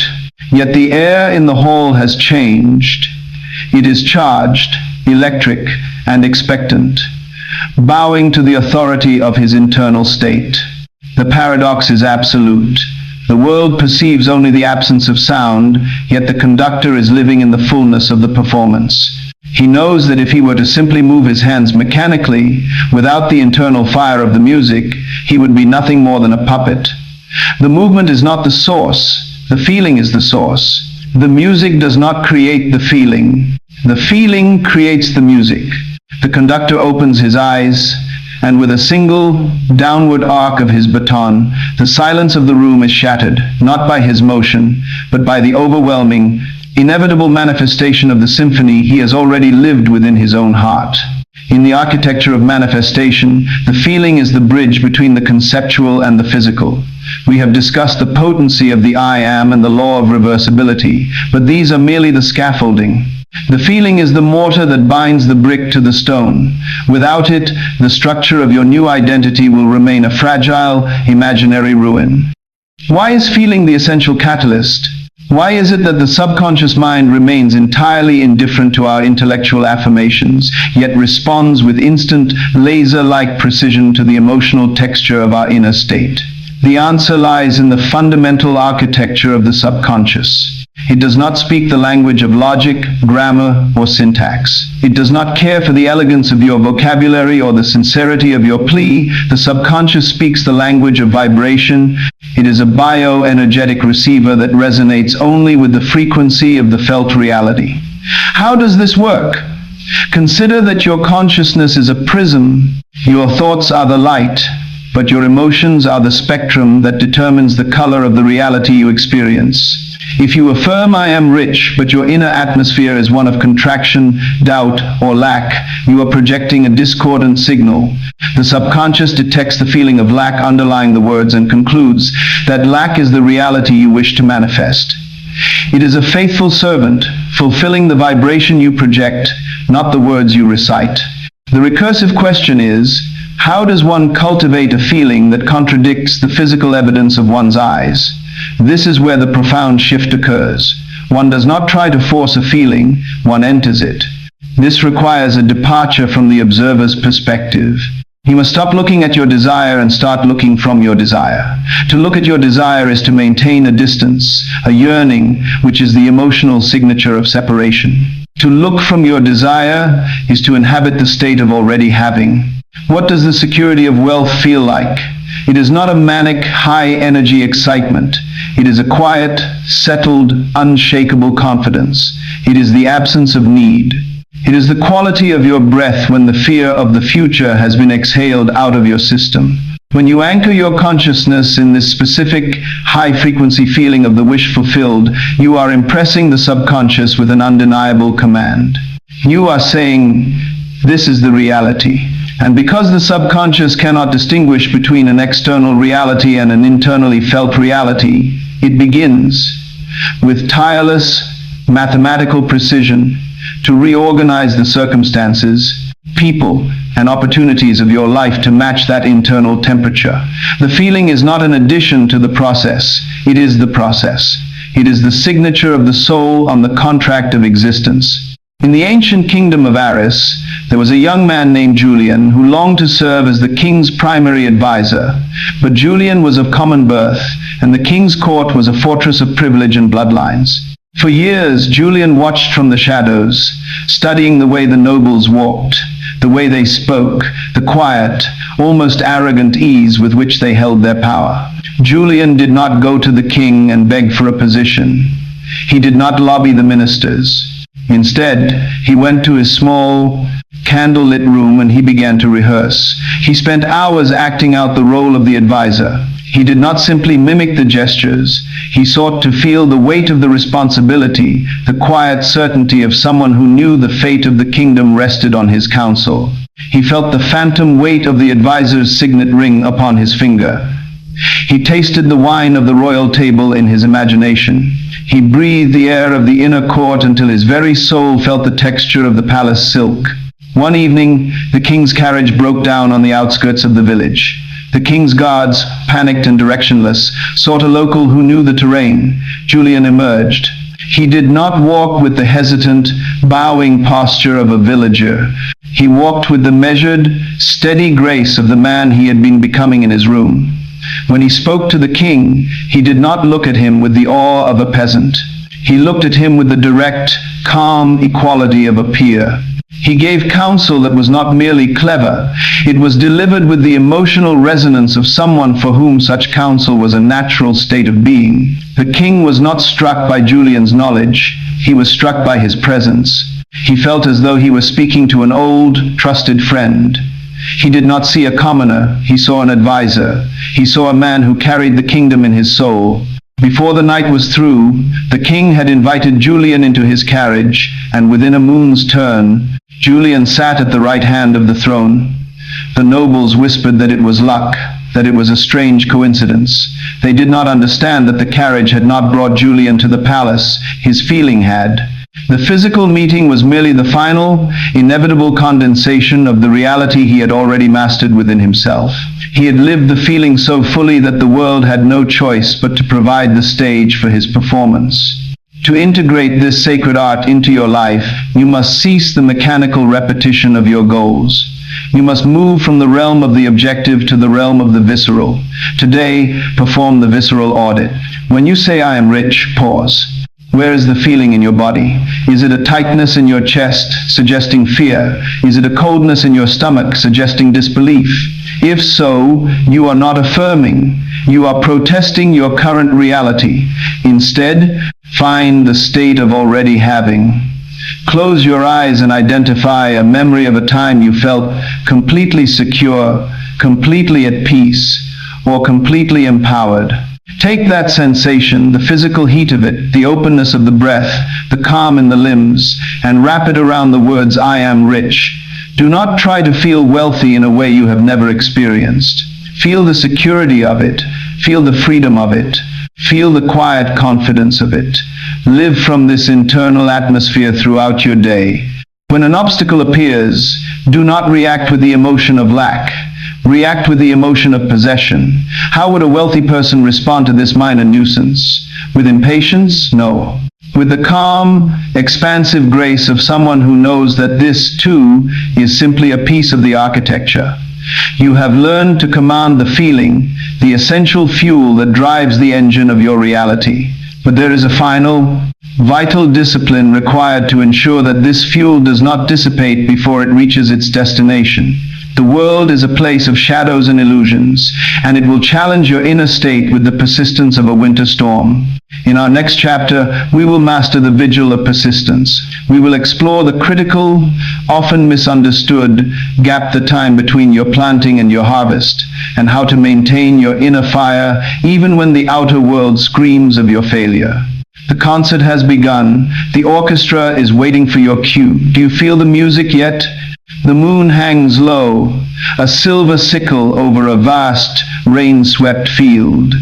yet the air in the hall has changed. It is charged, electric, and expectant, bowing to the authority of his internal state. The paradox is absolute. The world perceives only the absence of sound, yet the conductor is living in the fullness of the performance. He knows that if he were to simply move his hands mechanically, without the internal fire of the music, he would be nothing more than a puppet. The movement is not the source, the feeling is the source. The music does not create the feeling creates the music. The conductor opens his eyes, and with a single downward arc of his baton, the silence of the room is shattered, not by his motion, but by the overwhelming, inevitable manifestation of the symphony he has already lived within his own heart. In the architecture of manifestation, the feeling is the bridge between the conceptual and the physical. We have discussed the potency of the I am and the law of reversibility, but these are merely the scaffolding. The feeling is the mortar that binds the brick to the stone. Without it, the structure of your new identity will remain a fragile, imaginary ruin. Why is feeling the essential catalyst? Why is it that the subconscious mind remains entirely indifferent to our intellectual affirmations, yet responds with instant, laser-like precision to the emotional texture of our inner state? The answer lies in the fundamental architecture of the subconscious. It does not speak the language of logic, grammar, or syntax. It does not care for the elegance of your vocabulary or the sincerity of your plea. The subconscious speaks the language of vibration. It is a bioenergetic receiver that resonates only with the frequency of the felt reality. How does this work? Consider that your consciousness is a prism. Your thoughts are the light, but your emotions are the spectrum that determines the color of the reality you experience. If you affirm I am rich, but your inner atmosphere is one of contraction, doubt, or lack, you are projecting a discordant signal. The subconscious detects the feeling of lack underlying the words and concludes that lack is the reality you wish to manifest. It is a faithful servant, fulfilling the vibration you project, not the words you recite. The recursive question is, how does one cultivate a feeling that contradicts the physical evidence of one's eyes? This is where the profound shift occurs. One does not try to force a feeling, one enters it. This requires a departure from the observer's perspective. You must stop looking at your desire and start looking from your desire. To look at your desire is to maintain a distance, a yearning, which is the emotional signature of separation. To look from your desire is to inhabit the state of already having. What does the security of wealth feel like? It is not a manic, high-energy excitement. It is a quiet, settled, unshakable confidence. It is the absence of need. It is the quality of your breath when the fear of the future has been exhaled out of your system. When you anchor your consciousness in this specific, high-frequency feeling of the wish fulfilled, you are impressing the subconscious with an undeniable command. You are saying, this is the reality. And because the subconscious cannot distinguish between an external reality and an internally felt reality, it begins, with tireless, mathematical precision, to reorganize the circumstances, people, and opportunities of your life to match that internal temperature. The feeling is not an addition to the process, it is the process. It is the signature of the soul on the contract of existence. In the ancient kingdom of Aris, there was a young man named Julian who longed to serve as the king's primary advisor. But Julian was of common birth, and the king's court was a fortress of privilege and bloodlines. For years, Julian watched from the shadows, studying the way the nobles walked, the way they spoke, the quiet, almost arrogant ease with which they held their power. Julian did not go to the king and beg for a position. He did not lobby the ministers. Instead, he went to his small, candle-lit room and he began to rehearse. He spent hours acting out the role of the advisor. He did not simply mimic the gestures. He sought to feel the weight of the responsibility, the quiet certainty of someone who knew the fate of the kingdom rested on his counsel. He felt the phantom weight of the advisor's signet ring upon his finger. He tasted the wine of the royal table in his imagination. He breathed the air of the inner court until his very soul felt the texture of the palace silk. One evening, the king's carriage broke down on the outskirts of the village. The king's guards, panicked and directionless, sought a local who knew the terrain. Julian emerged. He did not walk with the hesitant, bowing posture of a villager. He walked with the measured, steady grace of the man he had been becoming in his room. When he spoke to the king, he did not look at him with the awe of a peasant. He looked at him with the direct, calm equality of a peer. He gave counsel that was not merely clever. It was delivered with the emotional resonance of someone for whom such counsel was a natural state of being. The king was not struck by Julian's knowledge. He was struck by his presence. He felt as though he was speaking to an old, trusted friend. He did not see a commoner. He saw an advisor. He saw a man who carried the kingdom in his soul. Before the night was through, the king had invited Julian into his carriage, and within a moon's turn, Julian sat at the right hand of the throne. The nobles whispered that it was luck, that it was a strange coincidence. They did not understand that the carriage had not brought Julian to the palace. His feeling had. The physical meeting was merely the final, inevitable condensation of the reality he had already mastered within himself. He had lived the feeling so fully that the world had no choice but to provide the stage for his performance. To integrate this sacred art into your life, you must cease the mechanical repetition of your goals. You must move from the realm of the objective to the realm of the visceral. Today, perform the visceral audit. When you say, "I am rich," pause. Where is the feeling in your body? Is it a tightness in your chest, suggesting fear? Is it a coldness in your stomach, suggesting disbelief? If so, you are not affirming. You are protesting your current reality. Instead, find the state of already having. Close your eyes and identify a memory of a time you felt completely secure, completely at peace, or completely empowered. Take that sensation, the physical heat of it, the openness of the breath, the calm in the limbs, and wrap it around the words, "I am rich." Do not try to feel wealthy in a way you have never experienced. Feel the security of it. Feel the freedom of it. Feel the quiet confidence of it. Live from this internal atmosphere throughout your day. When an obstacle appears, do not react with the emotion of lack. React with the emotion of possession. How would a wealthy person respond to this minor nuisance? With impatience? No. With the calm, expansive grace of someone who knows that this, too, is simply a piece of the architecture. You have learned to command the feeling, the essential fuel that drives the engine of your reality. But there is a final, vital discipline required to ensure that this fuel does not dissipate before it reaches its destination. The world is a place of shadows and illusions, and it will challenge your inner state with the persistence of a winter storm. In our next chapter, we will master the vigil of persistence. We will explore the critical, often misunderstood gap, the time between your planting and your harvest, and how to maintain your inner fire even when the outer world screams of your failure. The concert has begun. The orchestra is waiting for your cue. Do you feel the music yet? The moon hangs low, a silver sickle over a vast, rain-swept field.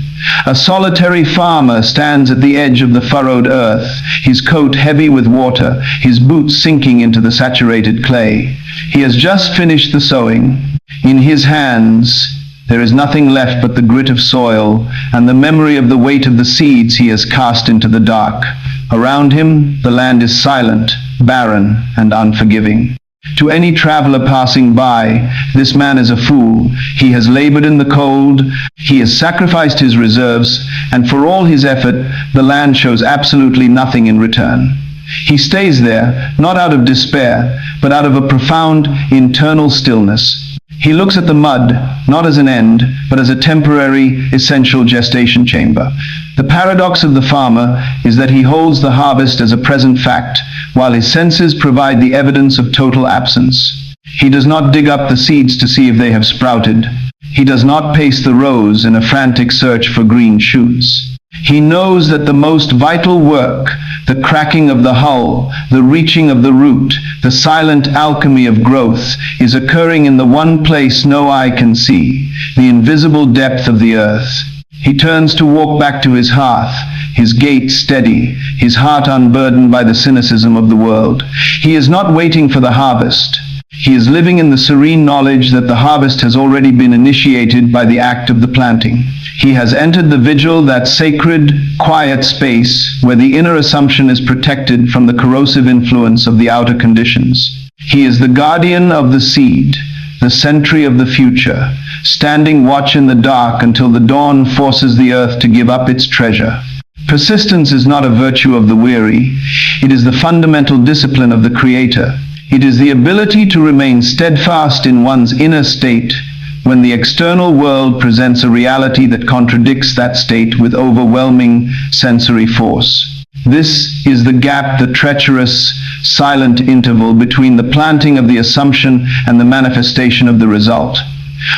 A solitary farmer stands at the edge of the furrowed earth, his coat heavy with water, his boots sinking into the saturated clay. He has just finished the sowing. In his hands, there is nothing left but the grit of soil and the memory of the weight of the seeds he has cast into the dark. Around him, the land is silent, barren, and unforgiving. To any traveler passing by, this man is a fool. He has labored in the cold, he has sacrificed his reserves, and for all his effort, the land shows absolutely nothing in return. He stays there, not out of despair, but out of a profound internal stillness. He looks at the mud, not as an end, but as a temporary, essential gestation chamber. The paradox of the farmer is that he holds the harvest as a present fact, while his senses provide the evidence of total absence. He does not dig up the seeds to see if they have sprouted. He does not pace the rows in a frantic search for green shoots. He knows that the most vital work, the cracking of the hull, the reaching of the root, the silent alchemy of growth, is occurring in the one place no eye can see, the invisible depth of the earth. He turns to walk back to his hearth, his gait steady, his heart unburdened by the cynicism of the world. He is not waiting for the harvest. He is living in the serene knowledge that the harvest has already been initiated by the act of the planting. He has entered the vigil, that sacred, quiet space where the inner assumption is protected from the corrosive influence of the outer conditions. He is the guardian of the seed, the sentry of the future, standing watch in the dark until the dawn forces the earth to give up its treasure. Persistence is not a virtue of the weary. It is the fundamental discipline of the Creator. It is the ability to remain steadfast in one's inner state when the external world presents a reality that contradicts that state with overwhelming sensory force. This is the gap, the treacherous, silent interval between the planting of the assumption and the manifestation of the result.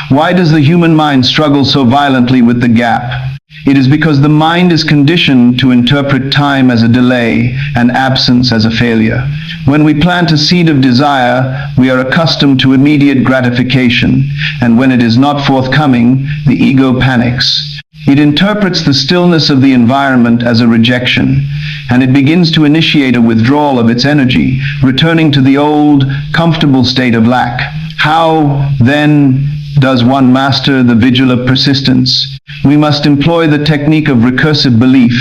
Why does the human mind struggle so violently with the gap? It is because the mind is conditioned to interpret time as a delay and absence as a failure. When we plant a seed of desire, we are accustomed to immediate gratification, and when it is not forthcoming, the ego panics. It interprets the stillness of the environment as a rejection, and it begins to initiate a withdrawal of its energy, returning to the old, comfortable state of lack. How, then, does one master the vigil of persistence? We must employ the technique of recursive belief.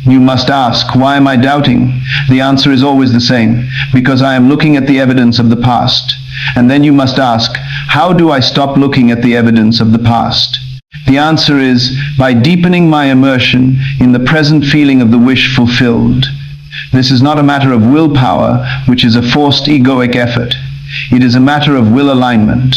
You must ask, why am I doubting? The answer is always the same, because I am looking at the evidence of the past. And then you must ask, how do I stop looking at the evidence of the past? The answer is, by deepening my immersion in the present feeling of the wish fulfilled. This is not a matter of willpower, which is a forced egoic effort. It is a matter of will alignment.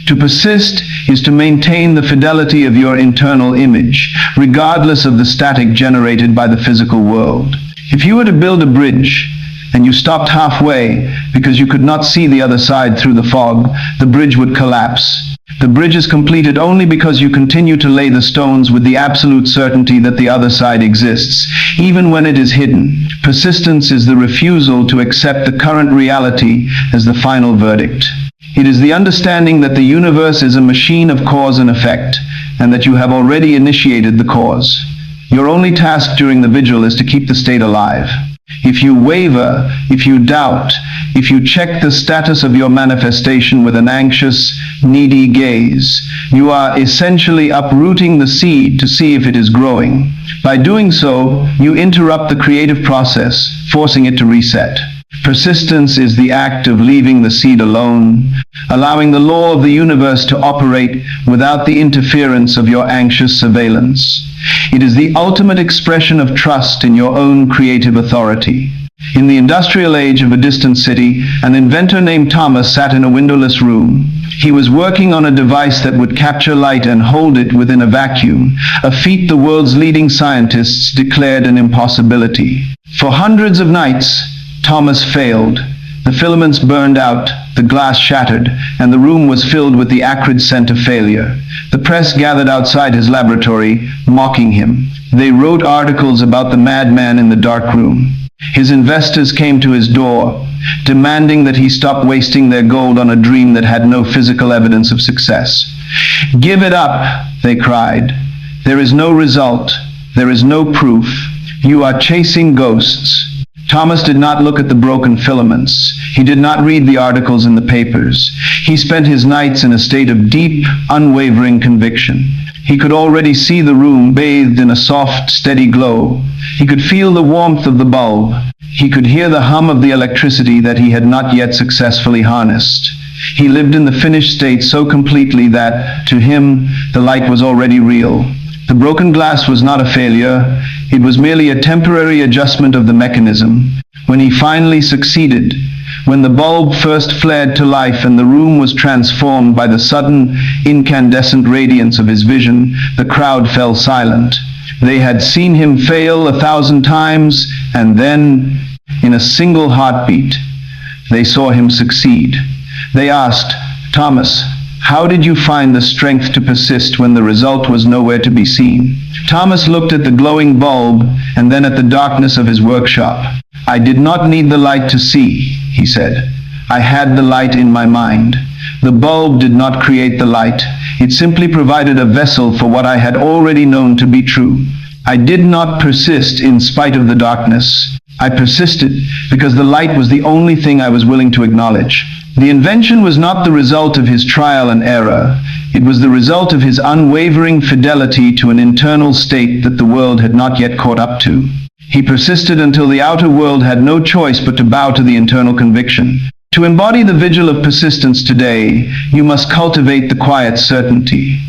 To persist is to maintain the fidelity of your internal image, regardless of the static generated by the physical world. If you were to build a bridge, and you stopped halfway because you could not see the other side through the fog, the bridge would collapse. The bridge is completed only because you continue to lay the stones with the absolute certainty that the other side exists, even when it is hidden. Persistence is the refusal to accept the current reality as the final verdict. It is the understanding that the universe is a machine of cause and effect, and that you have already initiated the cause. Your only task during the vigil is to keep the state alive. If you waver, if you doubt, if you check the status of your manifestation with an anxious, needy gaze, you are essentially uprooting the seed to see if it is growing. By doing so, you interrupt the creative process, forcing it to reset. Persistence is the act of leaving the seed alone, allowing the law of the universe to operate without the interference of your anxious surveillance. It is the ultimate expression of trust in your own creative authority. In the industrial age of a distant city, an inventor named Thomas sat in a windowless room. He was working on a device that would capture light and hold it within a vacuum, a feat the world's leading scientists declared an impossibility. For hundreds of nights, Thomas failed. The filaments burned out, the glass shattered, and the room was filled with the acrid scent of failure. The press gathered outside his laboratory, mocking him. They wrote articles about the madman in the dark room. His investors came to his door, demanding that he stop wasting their gold on a dream that had no physical evidence of success. "Give it up," they cried. "There is no result. There is no proof. You are chasing ghosts." Thomas did not look at the broken filaments. He did not read the articles in the papers. He spent his nights in a state of deep, unwavering conviction. He could already see the room bathed in a soft, steady glow. He could feel the warmth of the bulb. He could hear the hum of the electricity that he had not yet successfully harnessed. He lived in the finished state so completely that, to him, the light was already real. The broken glass was not a failure. It was merely a temporary adjustment of the mechanism. When he finally succeeded, when the bulb first flared to life and the room was transformed by the sudden, incandescent radiance of his vision, the crowd fell silent. They had seen him fail 1,000 times, and then, in a single heartbeat, they saw him succeed. They asked, "Thomas, how did you find the strength to persist when the result was nowhere to be seen?" Thomas looked at the glowing bulb and then at the darkness of his workshop. "I did not need the light to see," he said. "I had the light in my mind. The bulb did not create the light. It simply provided a vessel for what I had already known to be true. I did not persist in spite of the darkness. I persisted because the light was the only thing I was willing to acknowledge." The invention was not the result of his trial and error. It was the result of his unwavering fidelity to an internal state that the world had not yet caught up to. He persisted until the outer world had no choice but to bow to the internal conviction. To embody the vigil of persistence today, you must cultivate the quiet certainty.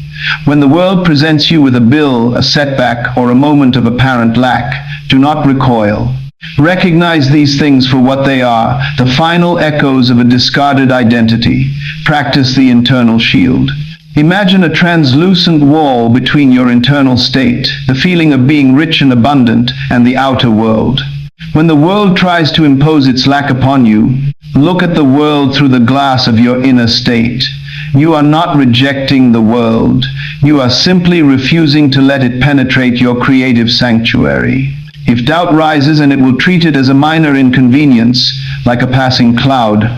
When the world presents you with a bill, a setback, or a moment of apparent lack, do not recoil. Recognize these things for what they are, the final echoes of a discarded identity. Practice the internal shield. Imagine a translucent wall between your internal state, the feeling of being rich and abundant, and the outer world. When the world tries to impose its lack upon you, look at the world through the glass of your inner state. You are not rejecting the world. You are simply refusing to let it penetrate your creative sanctuary. If doubt rises, and it will treat it as a minor inconvenience, like a passing cloud,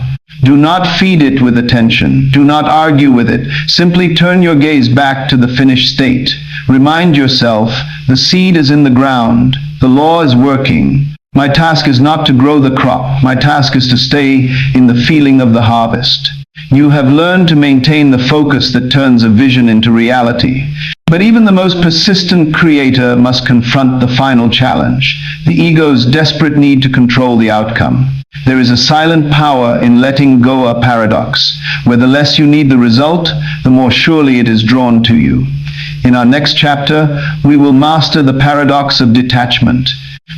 do not feed it with attention. Do not argue with it. Simply turn your gaze back to the finished state. Remind yourself, the seed is in the ground. The law is working. My task is not to grow the crop. My task is to stay in the feeling of the harvest. You have learned to maintain the focus that turns a vision into reality. But even the most persistent creator must confront the final challenge, the ego's desperate need to control the outcome. There is a silent power in letting go a paradox, where the less you need the result, the more surely it is drawn to you. In our next chapter, we will master the paradox of detachment.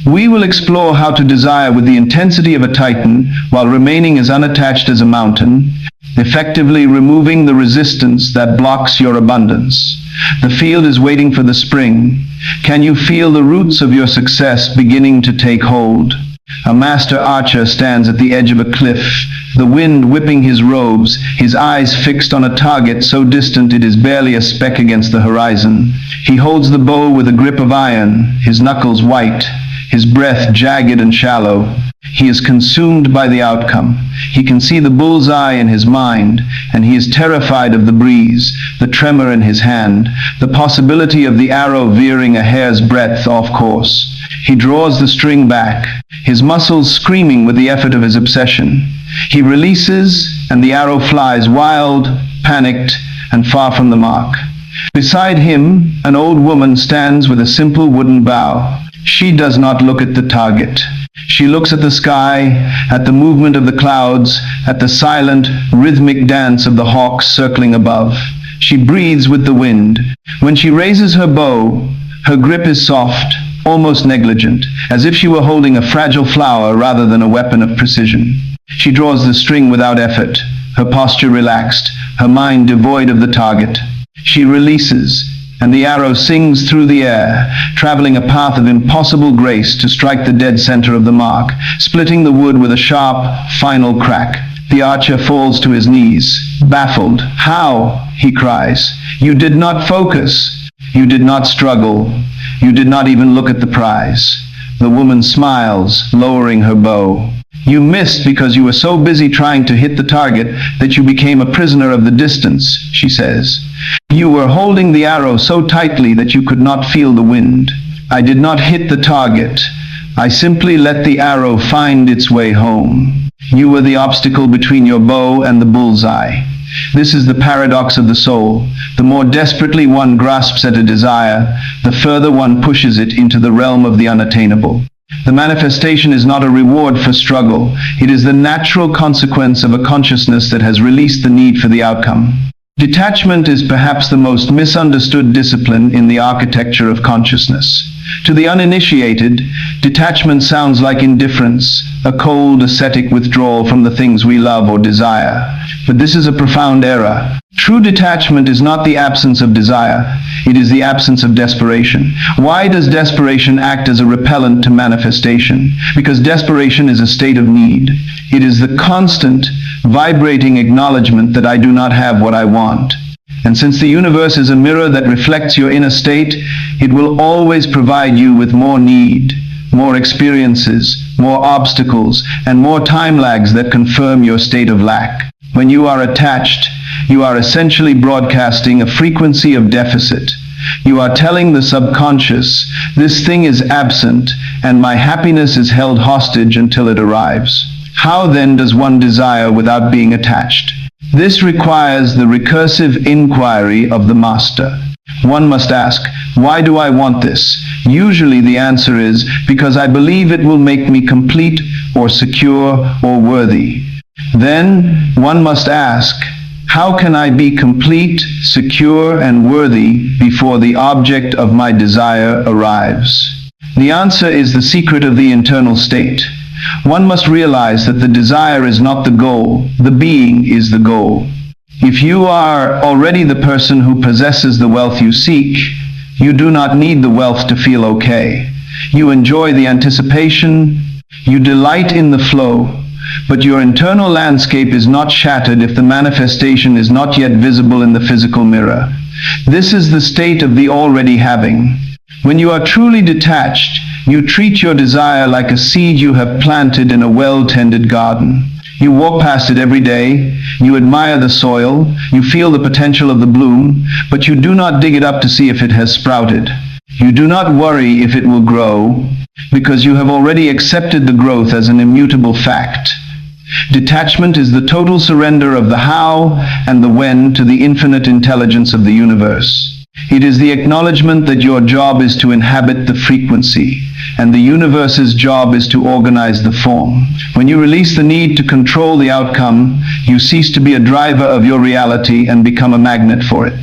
We will explore how to desire with the intensity of a titan while remaining as unattached as a mountain, effectively removing the resistance that blocks your abundance. The field is waiting for the spring. Can you feel the roots of your success beginning to take hold? A master archer stands at the edge of a cliff, the wind whipping his robes, his eyes fixed on a target so distant it is barely a speck against the horizon. He holds the bow with a grip of iron, his knuckles white, his breath jagged and shallow. He is consumed by the outcome. He can see the bullseye in his mind, and he is terrified of the breeze, the tremor in his hand, the possibility of the arrow veering a hair's breadth off course. He draws the string back, his muscles screaming with the effort of his obsession. He releases, and the arrow flies wild, panicked, and far from the mark. Beside him, an old woman stands with a simple wooden bow. She does not look at the target. She looks at the sky, at the movement of the clouds, at the silent, rhythmic dance of the hawks circling above. She breathes with the wind. When she raises her bow, her grip is soft, almost negligent, as if she were holding a fragile flower rather than a weapon of precision. She draws the string without effort, her posture relaxed, her mind devoid of the target. She releases, and the arrow sings through the air, traveling a path of impossible grace to strike the dead center of the mark, splitting the wood with a sharp, final crack. The archer falls to his knees, baffled. "How?" he cries. "You did not focus. You did not struggle. You did not even look at the prize." The woman smiles, lowering her bow. "You missed because you were so busy trying to hit the target that you became a prisoner of the distance," she says. "You were holding the arrow so tightly that you could not feel the wind. I did not hit the target. I simply let the arrow find its way home. You were the obstacle between your bow and the bullseye." This is the paradox of the soul. The more desperately one grasps at a desire, the further one pushes it into the realm of the unattainable. The manifestation is not a reward for struggle. It is the natural consequence of a consciousness that has released the need for the outcome. Detachment is perhaps the most misunderstood discipline in the architecture of consciousness. To the uninitiated, detachment sounds like indifference, a cold, ascetic withdrawal from the things we love or desire. But this is a profound error. True detachment is not the absence of desire, it is the absence of desperation. Why does desperation act as a repellent to manifestation? Because desperation is a state of need. It is the constant, vibrating acknowledgement that I do not have what I want. And since the universe is a mirror that reflects your inner state, it will always provide you with more need, more experiences, more obstacles, and more time lags that confirm your state of lack. When you are attached, you are essentially broadcasting a frequency of deficit. You are telling the subconscious, this thing is absent, and my happiness is held hostage until it arrives. How then does one desire without being attached? This requires the recursive inquiry of the master. One must ask, why do I want this? Usually the answer is, because I believe it will make me complete or secure or worthy. Then one must ask, how can I be complete, secure, and worthy before the object of my desire arrives? The answer is the secret of the internal state. One must realize that the desire is not the goal, the being is the goal. If you are already the person who possesses the wealth you seek, you do not need the wealth to feel okay. You enjoy the anticipation, you delight in the flow, but your internal landscape is not shattered if the manifestation is not yet visible in the physical mirror. This is the state of the already having. When you are truly detached, you treat your desire like a seed you have planted in a well-tended garden. You walk past it every day, you admire the soil, you feel the potential of the bloom, but you do not dig it up to see if it has sprouted. You do not worry if it will grow, because you have already accepted the growth as an immutable fact. Detachment is the total surrender of the how and the when to the infinite intelligence of the universe. It is the acknowledgement that your job is to inhabit the frequency, and the universe's job is to organize the form. When you release the need to control the outcome, you cease to be a driver of your reality and become a magnet for it.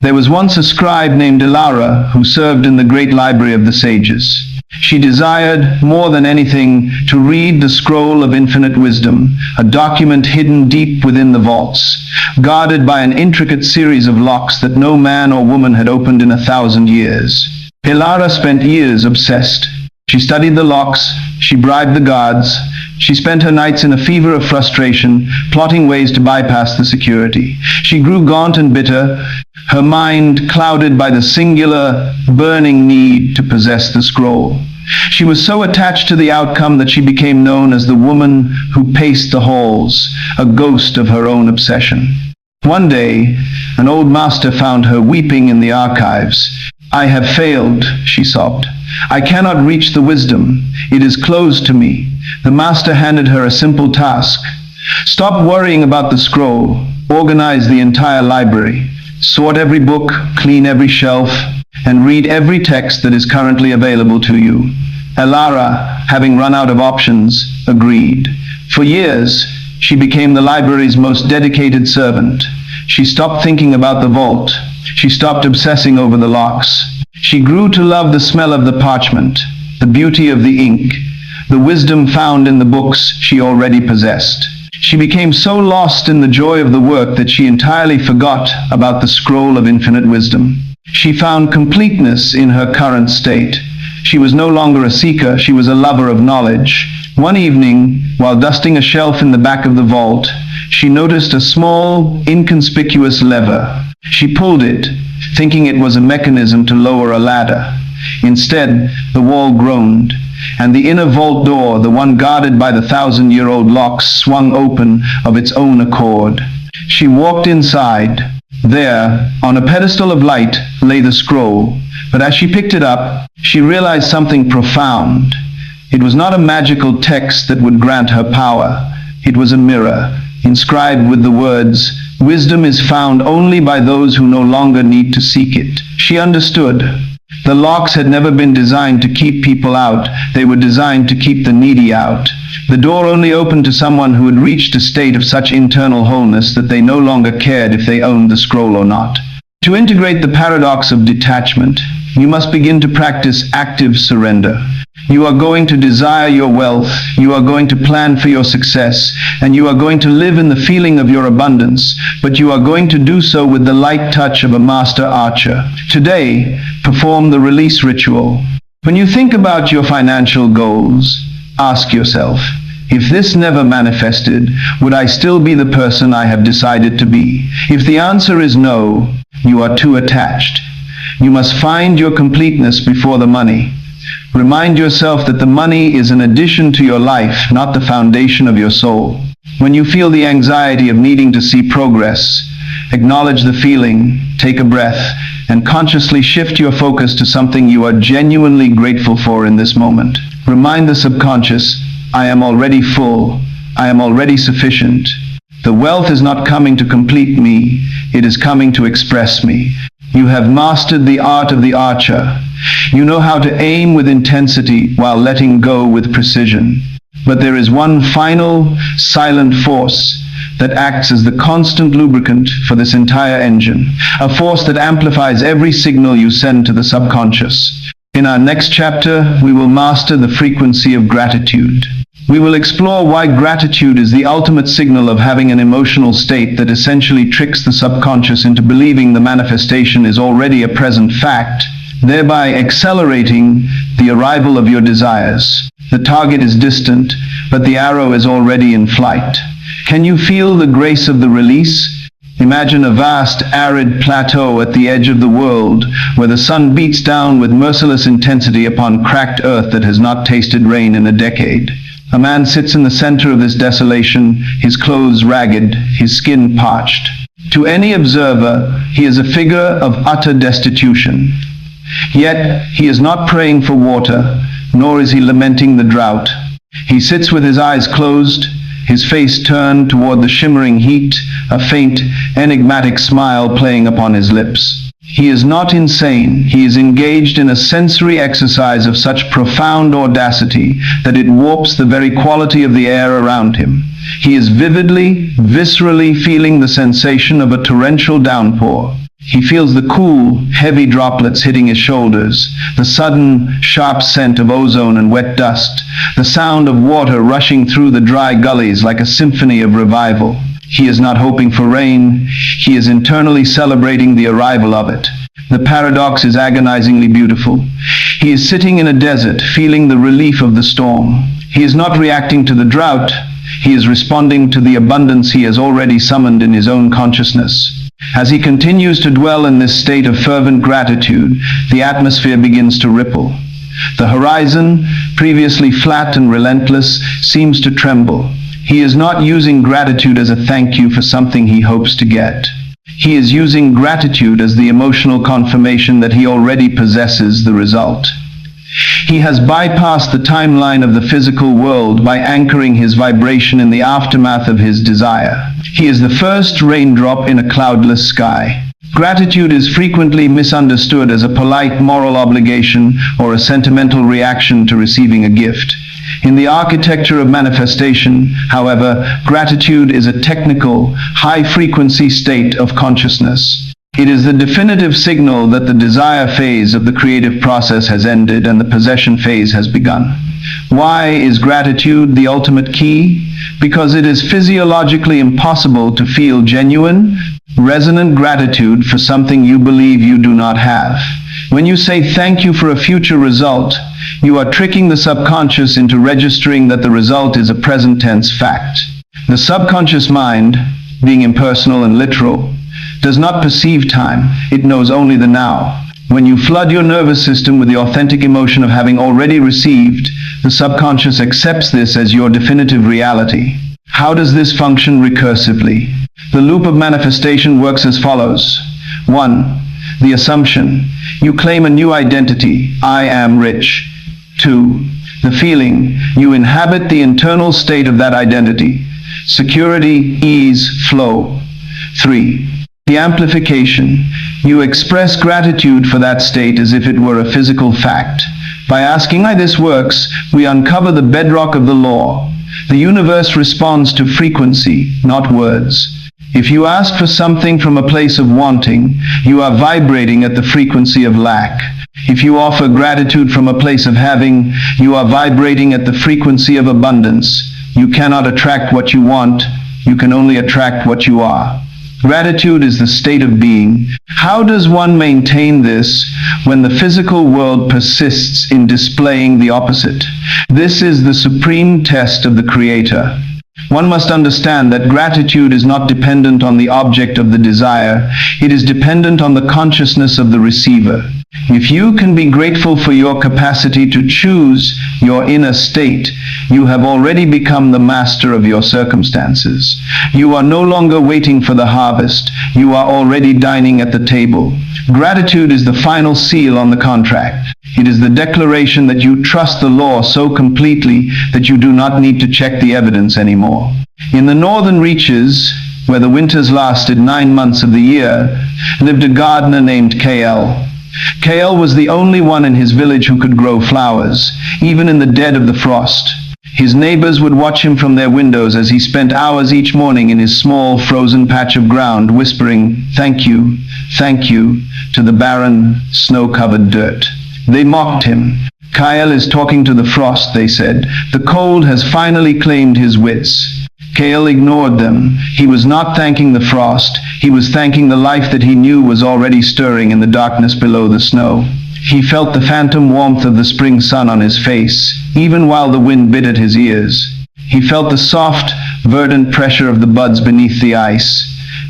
There was once a scribe named Elara who served in the great library of the sages. She desired, more than anything, to read the scroll of infinite wisdom, a document hidden deep within the vaults, guarded by an intricate series of locks that no man or woman had opened in 1,000 years. Elara spent years obsessed. She studied the locks, she bribed the guards, she spent her nights in a fever of frustration, plotting ways to bypass the security. She grew gaunt and bitter, her mind clouded by the singular, burning need to possess the scroll. She was so attached to the outcome that she became known as the woman who paced the halls, a ghost of her own obsession. One day, an old master found her weeping in the archives. "I have failed," she sobbed. "I cannot reach the wisdom. It is closed to me." The master handed her a simple task. "Stop worrying about the scroll. Organize the entire library. Sort every book, clean every shelf, and read every text that is currently available to you." Elara, having run out of options, agreed. For years, she became the library's most dedicated servant. She stopped thinking about the vault. She stopped obsessing over the locks. She grew to love the smell of the parchment, the beauty of the ink, the wisdom found in the books she already possessed. She became so lost in the joy of the work that she entirely forgot about the scroll of infinite wisdom. She found completeness in her current state. She was no longer a seeker, she was a lover of knowledge. One evening, while dusting a shelf in the back of the vault, she noticed a small, inconspicuous lever. She pulled it, thinking it was a mechanism to lower a ladder. Instead, the wall groaned, and the inner vault door, the one guarded by the 1,000-year-old locks, swung open of its own accord. She walked inside. There, on a pedestal of light, lay the scroll. But as she picked it up, she realized something profound. It was not a magical text that would grant her power. It was a mirror, inscribed with the words, "Wisdom is found only by those who no longer need to seek it." She understood. The locks had never been designed to keep people out. They were designed to keep the needy out. The door only opened to someone who had reached a state of such internal wholeness that they no longer cared if they owned the scroll or not. To integrate the paradox of detachment, You must begin to practice active surrender. You are going to desire your wealth, you are going to plan for your success, and you are going to live in the feeling of your abundance, but you are going to do so with the light touch of a master archer. Today, perform the release ritual. When you think about your financial goals, ask yourself, if this never manifested, would I still be the person I have decided to be? If the answer is no, you are too attached. You must find your completeness before the money. Remind yourself that the money is an addition to your life, not the foundation of your soul. When you feel the anxiety of needing to see progress, acknowledge the feeling, take a breath, and consciously shift your focus to something you are genuinely grateful for in this moment. Remind the subconscious, I am already full, I am already sufficient. The wealth is not coming to complete me, it is coming to express me. You have mastered the art of the archer. You know how to aim with intensity while letting go with precision. But there is one final, silent force that acts as the constant lubricant for this entire engine, a force that amplifies every signal you send to the subconscious. In our next chapter, we will master the frequency of gratitude. We will explore why gratitude is the ultimate signal of having an emotional state that essentially tricks the subconscious into believing the manifestation is already a present fact, thereby accelerating the arrival of your desires. The target is distant, but the arrow is already in flight. Can you feel the grace of the release? Imagine a vast, arid plateau at the edge of the world, where the sun beats down with merciless intensity upon cracked earth that has not tasted rain in a decade. A man sits in the center of this desolation, his clothes ragged, his skin parched. To any observer, he is a figure of utter destitution. Yet, he is not praying for water, nor is he lamenting the drought. He sits with his eyes closed, his face turned toward the shimmering heat, a faint, enigmatic smile playing upon his lips. He is not insane. He is engaged in a sensory exercise of such profound audacity that it warps the very quality of the air around him. He is vividly, viscerally feeling the sensation of a torrential downpour. He feels the cool, heavy droplets hitting his shoulders, the sudden, sharp scent of ozone and wet dust, the sound of water rushing through the dry gullies like a symphony of revival. He is not hoping for rain, he is internally celebrating the arrival of it. The paradox is agonizingly beautiful. He is sitting in a desert, feeling the relief of the storm. He is not reacting to the drought, he is responding to the abundance he has already summoned in his own consciousness. As he continues to dwell in this state of fervent gratitude, the atmosphere begins to ripple. The horizon, previously flat and relentless, seems to tremble. He is not using gratitude as a thank you for something he hopes to get. He is using gratitude as the emotional confirmation that he already possesses the result. He has bypassed the timeline of the physical world by anchoring his vibration in the aftermath of his desire. He is the first raindrop in a cloudless sky. Gratitude is frequently misunderstood as a polite moral obligation or a sentimental reaction to receiving a gift. In the architecture of manifestation, however, gratitude is a technical, high-frequency state of consciousness. It is the definitive signal that the desire phase of the creative process has ended and the possession phase has begun. Why is gratitude the ultimate key? Because it is physiologically impossible to feel genuine, resonant gratitude for something you believe you do not have. When you say thank you for a future result, you are tricking the subconscious into registering that the result is a present tense fact. The subconscious mind, being impersonal and literal, does not perceive time, it knows only the now. When you flood your nervous system with the authentic emotion of having already received, the subconscious accepts this as your definitive reality. How does this function recursively? The loop of manifestation works as follows. 1. The assumption. You claim a new identity. I am rich. 2. The feeling. You inhabit the internal state of that identity. Security, ease, flow. 3. The amplification. You express gratitude for that state as if it were a physical fact. By asking why this works, we uncover the bedrock of the law. The universe responds to frequency, not words. If you ask for something from a place of wanting, you are vibrating at the frequency of lack. If you offer gratitude from a place of having, you are vibrating at the frequency of abundance. You cannot attract what you want. You can only attract what you are. Gratitude is the state of being. How does one maintain this when the physical world persists in displaying the opposite? This is the supreme test of the Creator. One must understand that gratitude is not dependent on the object of the desire. It is dependent on the consciousness of the receiver. If you can be grateful for your capacity to choose your inner state, you have already become the master of your circumstances. You are no longer waiting for the harvest. You are already dining at the table. Gratitude is the final seal on the contract. It is the declaration that you trust the law so completely that you do not need to check the evidence anymore. In the northern reaches, where the winters lasted 9 months of the year, lived a gardener named K.L. K.L. was the only one in his village who could grow flowers, even in the dead of the frost. His neighbors would watch him from their windows as he spent hours each morning in his small, frozen patch of ground, whispering, thank you," to the barren, snow-covered dirt. They mocked him. "K.L. is talking to the frost," they said. "The cold has finally claimed his wits." K.L. ignored them. He was not thanking the frost. He was thanking the life that he knew was already stirring in the darkness below the snow. He felt the phantom warmth of the spring sun on his face, even while the wind bit at his ears. He felt the soft, verdant pressure of the buds beneath the ice.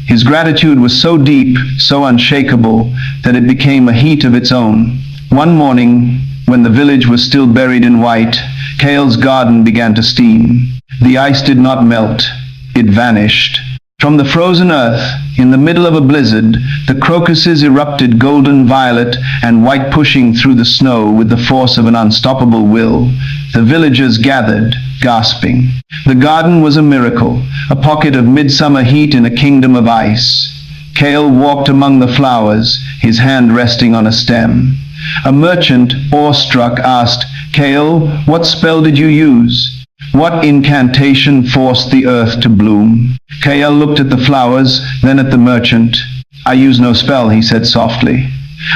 His gratitude was so deep, so unshakable, that it became a heat of its own. One morning, when the village was still buried in white, K.L.'s garden began to steam. The ice did not melt. It vanished. From the frozen earth, in the middle of a blizzard, the crocuses erupted golden violet and white, pushing through the snow with the force of an unstoppable will. The villagers gathered, gasping. The garden was a miracle, a pocket of midsummer heat in a kingdom of ice. K.L. walked among the flowers, his hand resting on a stem. A merchant, awestruck, asked, "K.L., what spell did you use? What incantation forced the earth to bloom?" K.L. looked at the flowers, then at the merchant. "I use no spell," he said softly.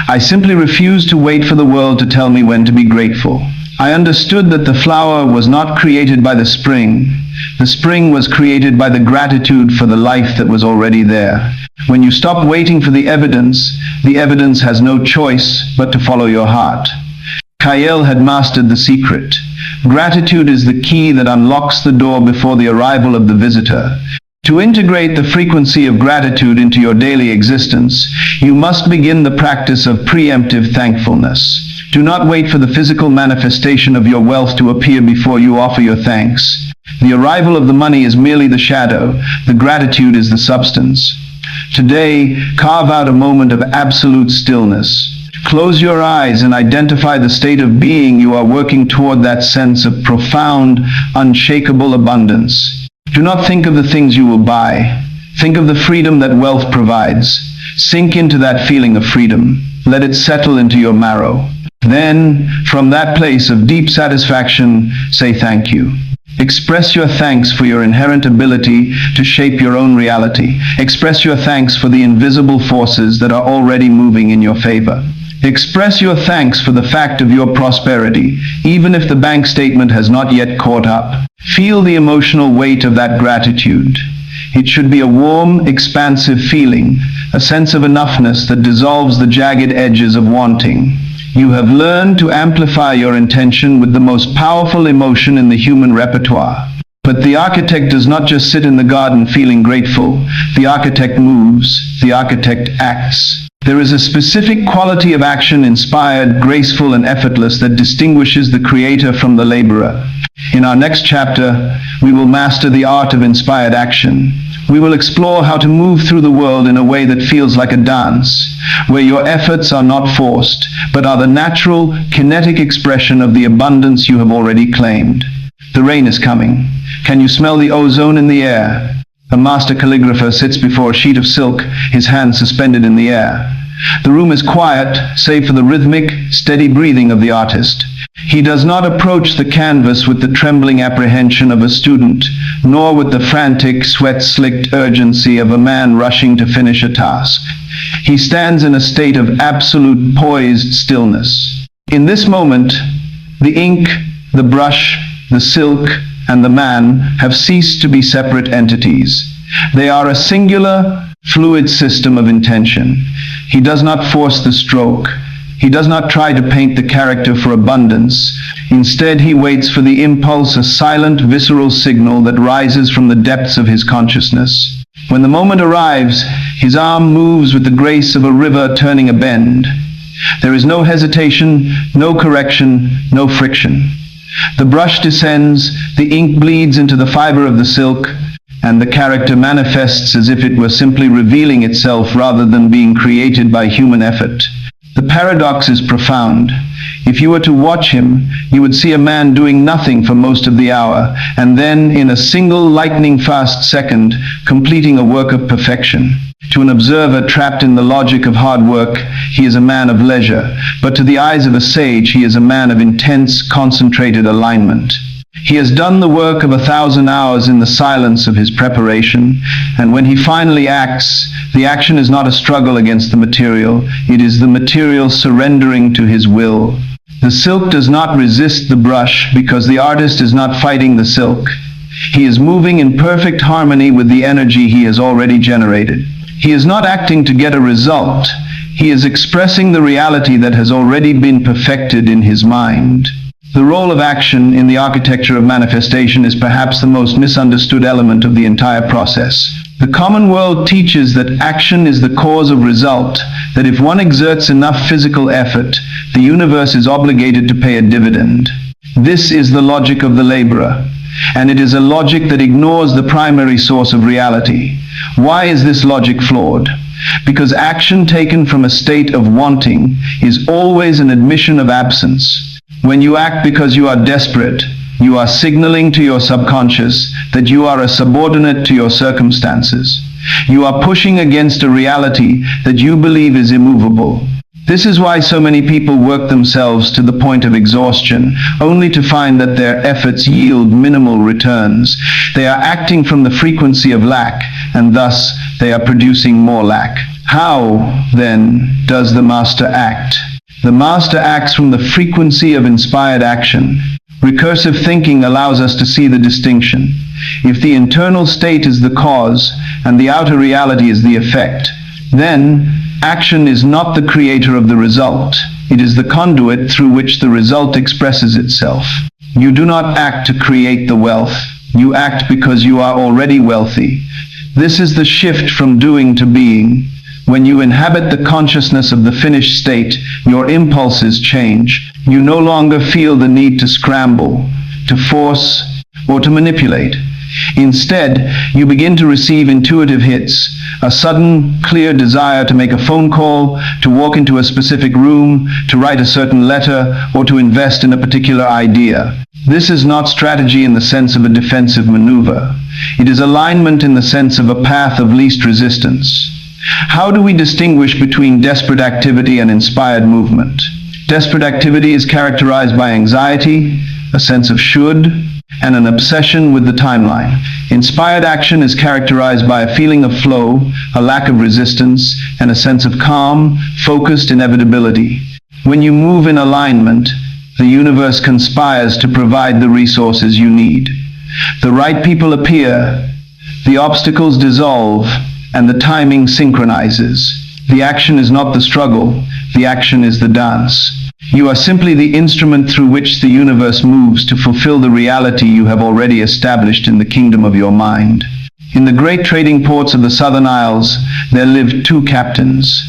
"I simply refuse to wait for the world to tell me when to be grateful. I understood that the flower was not created by the spring. The spring was created by the gratitude for the life that was already there. When you stop waiting for the evidence has no choice but to follow your heart." K.L. had mastered the secret. Gratitude is the key that unlocks the door before the arrival of the visitor. To integrate the frequency of gratitude into your daily existence, you must begin the practice of preemptive thankfulness. Do not wait for the physical manifestation of your wealth to appear before you offer your thanks. The arrival of the money is merely the shadow. The gratitude is the substance. Today, carve out a moment of absolute stillness. Close your eyes and identify the state of being you are working toward, that sense of profound, unshakable abundance. Do not think of the things you will buy. Think of the freedom that wealth provides. Sink into that feeling of freedom. Let it settle into your marrow. Then, from that place of deep satisfaction, say thank you. Express your thanks for your inherent ability to shape your own reality. Express your thanks for the invisible forces that are already moving in your favor. Express your thanks for the fact of your prosperity, even if the bank statement has not yet caught up. Feel the emotional weight of that gratitude. It should be a warm, expansive feeling, a sense of enoughness that dissolves the jagged edges of wanting. You have learned to amplify your intention with the most powerful emotion in the human repertoire. But the architect does not just sit in the garden feeling grateful. The architect moves. The architect acts. There is a specific quality of action, inspired, graceful, and effortless, that distinguishes the creator from the laborer. In our next chapter, we will master the art of inspired action. We will explore how to move through the world in a way that feels like a dance, where your efforts are not forced, but are the natural, kinetic expression of the abundance you have already claimed. The rain is coming. Can you smell the ozone in the air? A master calligrapher sits before a sheet of silk, his hands suspended in the air. The room is quiet, save for the rhythmic, steady breathing of the artist. He does not approach the canvas with the trembling apprehension of a student, nor with the frantic, sweat-slicked urgency of a man rushing to finish a task. He stands in a state of absolute poised stillness. In this moment, the ink, the brush, the silk, and the man have ceased to be separate entities. They are a singular, fluid system of intention. He does not force the stroke. He does not try to paint the character for abundance. Instead, he waits for the impulse, a silent, visceral signal that rises from the depths of his consciousness. When the moment arrives, his arm moves with the grace of a river turning a bend. There is no hesitation, no correction, no friction. The brush descends, the ink bleeds into the fiber of the silk, and the character manifests as if it were simply revealing itself rather than being created by human effort. The paradox is profound. If you were to watch him, you would see a man doing nothing for most of the hour, and then, in a single lightning-fast second, completing a work of perfection. To an observer trapped in the logic of hard work, he is a man of leisure, but to the eyes of a sage, he is a man of intense, concentrated alignment. He has done the work of 1,000 hours in the silence of his preparation, and when he finally acts, the action is not a struggle against the material, it is the material surrendering to his will. The silk does not resist the brush because the artist is not fighting the silk. He is moving in perfect harmony with the energy he has already generated. He is not acting to get a result. He is expressing the reality that has already been perfected in his mind. The role of action in the architecture of manifestation is perhaps the most misunderstood element of the entire process. The common world teaches that action is the cause of result, that if one exerts enough physical effort, the universe is obligated to pay a dividend. This is the logic of the laborer, and it is a logic that ignores the primary source of reality. Why is this logic flawed? Because action taken from a state of wanting is always an admission of absence. When you act because you are desperate, you are signaling to your subconscious that you are a subordinate to your circumstances. You are pushing against a reality that you believe is immovable. This is why so many people work themselves to the point of exhaustion, only to find that their efforts yield minimal returns. They are acting from the frequency of lack, and thus they are producing more lack. How, then, does the master act? The master acts from the frequency of inspired action. Recursive thinking allows us to see the distinction. If the internal state is the cause and the outer reality is the effect, then action is not the creator of the result. It is the conduit through which the result expresses itself. You do not act to create the wealth. You act because you are already wealthy. This is the shift from doing to being. When you inhabit the consciousness of the finished state, your impulses change. You no longer feel the need to scramble, to force, or to manipulate. Instead, you begin to receive intuitive hits, a sudden, clear desire to make a phone call, to walk into a specific room, to write a certain letter, or to invest in a particular idea. This is not strategy in the sense of a defensive maneuver. It is alignment in the sense of a path of least resistance. How do we distinguish between desperate activity and inspired movement? Desperate activity is characterized by anxiety, a sense of should, and an obsession with the timeline. Inspired action is characterized by a feeling of flow, a lack of resistance, and a sense of calm, focused inevitability. When you move in alignment, the universe conspires to provide the resources you need. The right people appear, the obstacles dissolve, and the timing synchronizes. The action is not the struggle, the action is the dance. You are simply the instrument through which the universe moves to fulfill the reality you have already established in the kingdom of your mind. In the great trading ports of the Southern Isles, there lived two captains.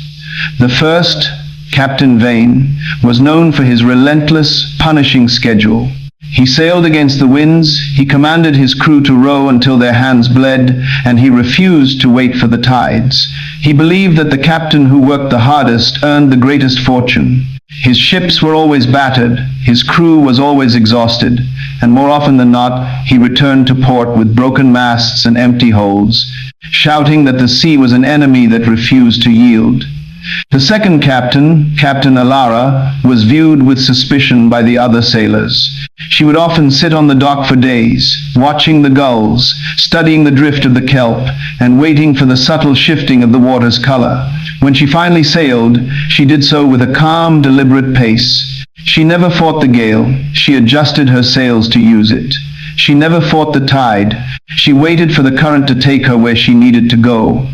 The first, Captain Vane, was known for his relentless, punishing schedule. He sailed against the winds, he commanded his crew to row until their hands bled, and he refused to wait for the tides. He believed that the captain who worked the hardest earned the greatest fortune. His ships were always battered, his crew was always exhausted, and more often than not, he returned to port with broken masts and empty holds, shouting that the sea was an enemy that refused to yield. The second captain, Captain Alara, was viewed with suspicion by the other sailors. She would often sit on the dock for days, watching the gulls, studying the drift of the kelp, and waiting for the subtle shifting of the water's color. When she finally sailed, she did so with a calm, deliberate pace. She never fought the gale. She adjusted her sails to use it. She never fought the tide. She waited for the current to take her where she needed to go.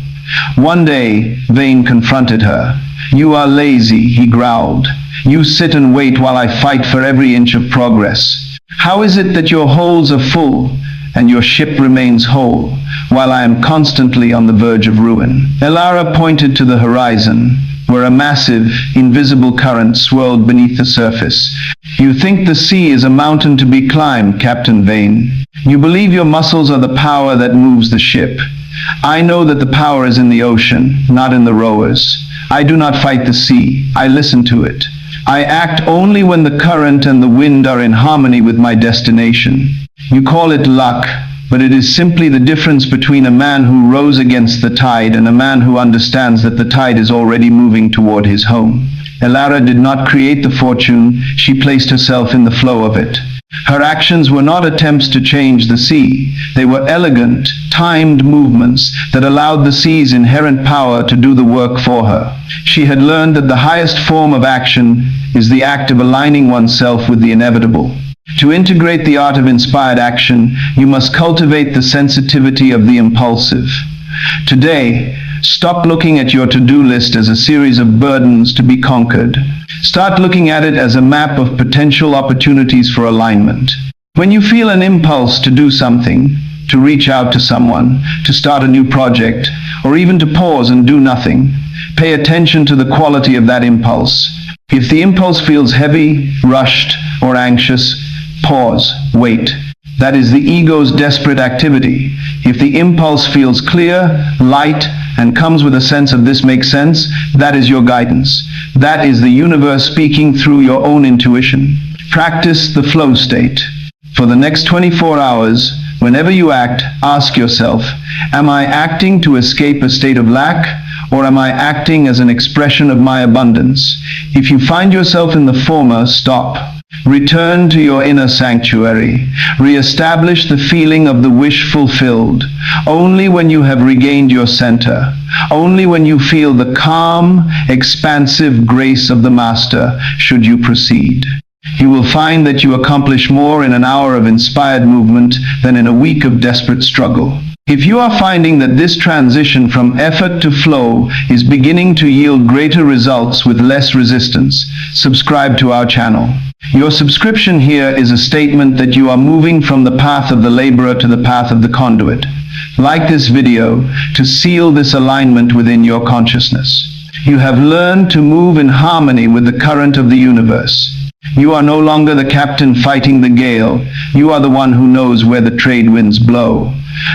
One day, Vane confronted her. "You are lazy," he growled. "You sit and wait while I fight for every inch of progress. How is it that your holds are full and your ship remains whole, while I am constantly on the verge of ruin?" Alara pointed to the horizon, where a massive, invisible current swirled beneath the surface. "You think the sea is a mountain to be climbed, Captain Vane. You believe your muscles are the power that moves the ship. I know that the power is in the ocean, not in the rowers. I do not fight the sea. I listen to it. I act only when the current and the wind are in harmony with my destination. You call it luck, but it is simply the difference between a man who rows against the tide and a man who understands that the tide is already moving toward his home." Alara did not create the fortune. She placed herself in the flow of it. Her actions were not attempts to change the sea. They were elegant, timed movements that allowed the sea's inherent power to do the work for her. She had learned that the highest form of action is the act of aligning oneself with the inevitable. To integrate the art of inspired action, you must cultivate the sensitivity of the impulsive. Today, stop looking at your to-do list as a series of burdens to be conquered. Start looking at it as a map of potential opportunities for alignment. When you feel an impulse to do something, to reach out to someone, to start a new project, or even to pause and do nothing, pay attention to the quality of that impulse. If the impulse feels heavy, rushed, or anxious, pause, wait. That is the ego's desperate activity. If the impulse feels clear, light, and comes with a sense of "this makes sense," that is your guidance. That is the universe speaking through your own intuition. Practice the flow state. For the next 24 hours, whenever you act, ask yourself, am I acting to escape a state of lack, or am I acting as an expression of my abundance? If you find yourself in the former, stop. Return to your inner sanctuary. Re-establish the feeling of the wish fulfilled. Only when you have regained your center, only when you feel the calm, expansive grace of the Master, should you proceed. You will find that you accomplish more in an hour of inspired movement than in a week of desperate struggle. If you are finding that this transition from effort to flow is beginning to yield greater results with less resistance, subscribe to our channel. Your subscription here is a statement that you are moving from the path of the laborer to the path of the conduit. Like this video to seal this alignment within your consciousness. You have learned to move in harmony with the current of the universe. You are no longer the captain fighting the gale. You are the one who knows where the trade winds blow.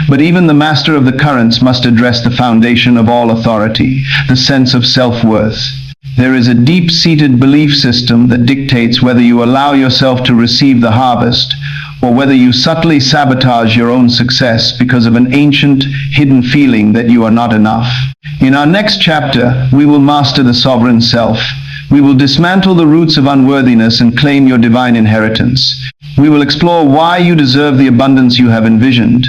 But even the master of the currents must address the foundation of all authority, the sense of self-worth. There is a deep-seated belief system that dictates whether you allow yourself to receive the harvest or whether you subtly sabotage your own success because of an ancient, hidden feeling that you are not enough. In our next chapter, we will master the sovereign self. We will dismantle the roots of unworthiness and claim your divine inheritance. We will explore why you deserve the abundance you have envisioned,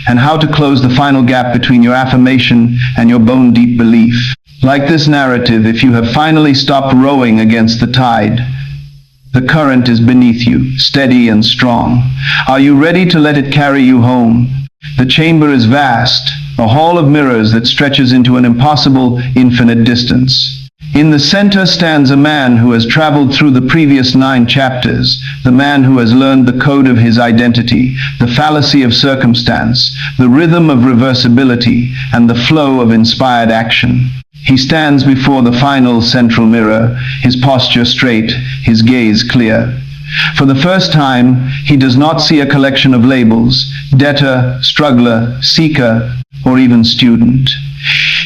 and how to close the final gap between your affirmation and your bone-deep belief. Like this narrative, if you have finally stopped rowing against the tide, the current is beneath you, steady and strong. Are you ready to let it carry you home? The chamber is vast, a hall of mirrors that stretches into an impossible, infinite distance. In the center stands a man who has traveled through the previous 9 chapters, the man who has learned the code of his identity, the fallacy of circumstance, the rhythm of reversibility, and the flow of inspired action. He stands before the final central mirror, his posture straight, his gaze clear. For the first time, he does not see a collection of labels, debtor, struggler, seeker, or even student.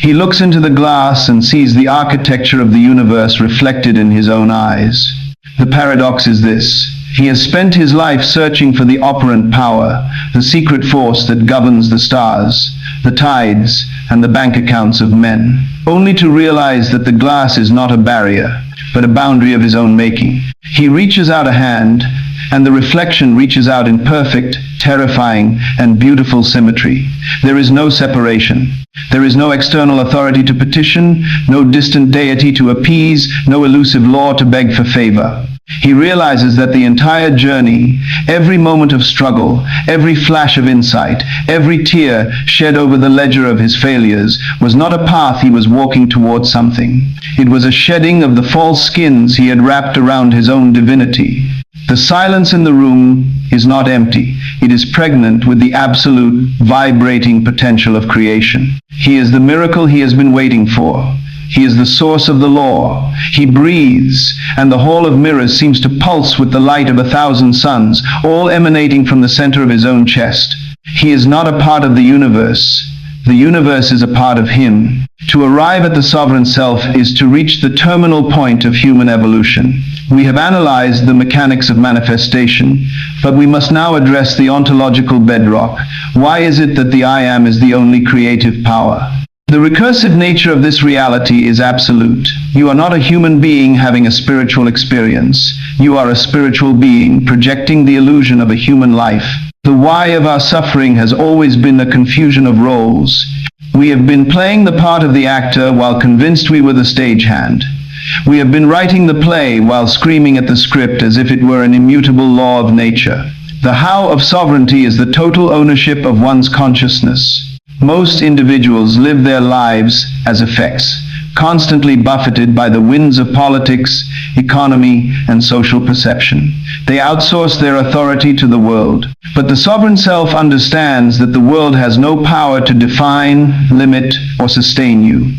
He looks into the glass and sees the architecture of the universe reflected in his own eyes. The paradox is this: He has spent his life searching for the operant power, the secret force that governs the stars, the tides, and the bank accounts of men, only to realize that the glass is not a barrier, but a boundary of his own making. He reaches out a hand, and the reflection reaches out in perfect, terrifying, and beautiful symmetry. There is no separation. There is no external authority to petition, no distant deity to appease, no elusive law to beg for favor. He realizes that the entire journey, every moment of struggle, every flash of insight, every tear shed over the ledger of his failures, was not a path he was walking towards something. It was a shedding of the false skins he had wrapped around his own divinity. The silence in the room is not empty. It is pregnant with the absolute, vibrating potential of creation. He is the miracle he has been waiting for. He is the source of the law. He breathes, and the hall of mirrors seems to pulse with the light of 1,000 suns, all emanating from the center of his own chest. He is not a part of the universe. The universe is a part of him. To arrive at the sovereign self is to reach the terminal point of human evolution. We have analyzed the mechanics of manifestation, but we must now address the ontological bedrock. Why is it that the I Am is the only creative power? The recursive nature of this reality is absolute. You are not a human being having a spiritual experience. You are a spiritual being projecting the illusion of a human life. The why of our suffering has always been a confusion of roles. We have been playing the part of the actor while convinced we were the stagehand. We have been writing the play while screaming at the script as if it were an immutable law of nature. The how of sovereignty is the total ownership of one's consciousness. Most individuals live their lives as effects, constantly buffeted by the winds of politics, economy, and social perception. They outsource their authority to the world. But the sovereign self understands that the world has no power to define, limit, or sustain you.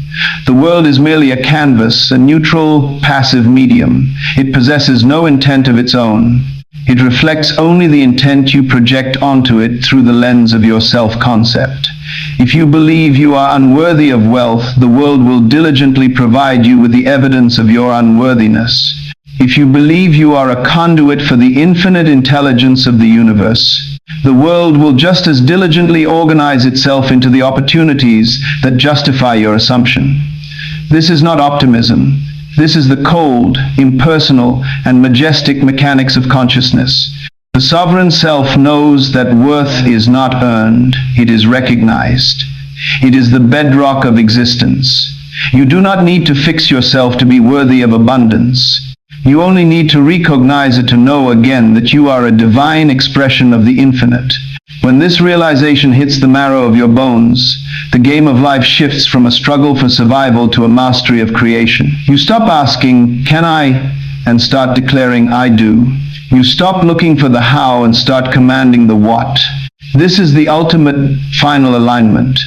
The world is merely a canvas, a neutral, passive medium. It possesses no intent of its own. It reflects only the intent you project onto it through the lens of your self-concept. If you believe you are unworthy of wealth, the world will diligently provide you with the evidence of your unworthiness. If you believe you are a conduit for the infinite intelligence of the universe, the world will just as diligently organize itself into the opportunities that justify your assumption. This is not optimism. This is the cold, impersonal, and majestic mechanics of consciousness. The sovereign self knows that worth is not earned, it is recognized. It is the bedrock of existence. You do not need to fix yourself to be worthy of abundance. You only need to recognize it to know again that you are a divine expression of the infinite. When this realization hits the marrow of your bones, the game of life shifts from a struggle for survival to a mastery of creation. You stop asking, "Can I?" and start declaring, "I do." You stop looking for the how and start commanding the what. This is the ultimate final alignment.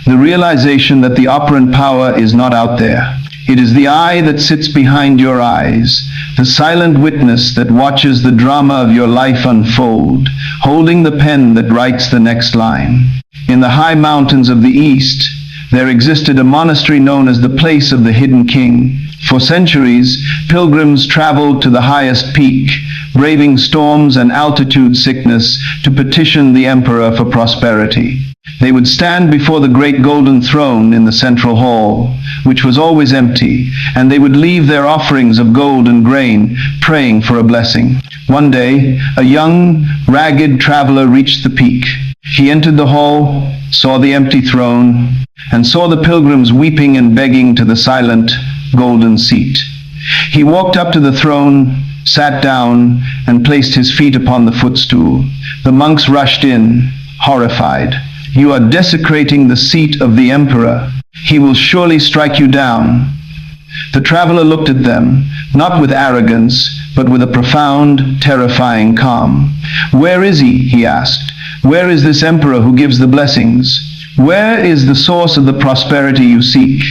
The realization that the operant power is not out there. It is the I that sits behind your eyes, the silent witness that watches the drama of your life unfold, holding the pen that writes the next line. In the high mountains of the East, there existed a monastery known as the Place of the Hidden King. For centuries, pilgrims traveled to the highest peak, braving storms and altitude sickness to petition the emperor for prosperity. They would stand before the great golden throne in the central hall, which was always empty, and they would leave their offerings of gold and grain, praying for a blessing. One day, a young, ragged traveler reached the peak. He entered the hall, saw the empty throne, and saw the pilgrims weeping and begging to the silent, golden seat. He walked up to the throne, sat down, and placed his feet upon the footstool. The monks rushed in, horrified. "You are desecrating the seat of the emperor. He will surely strike you down." The traveler looked at them, not with arrogance, but with a profound, terrifying calm. "Where is he?" he asked. "Where is this emperor who gives the blessings? Where is the source of the prosperity you seek?"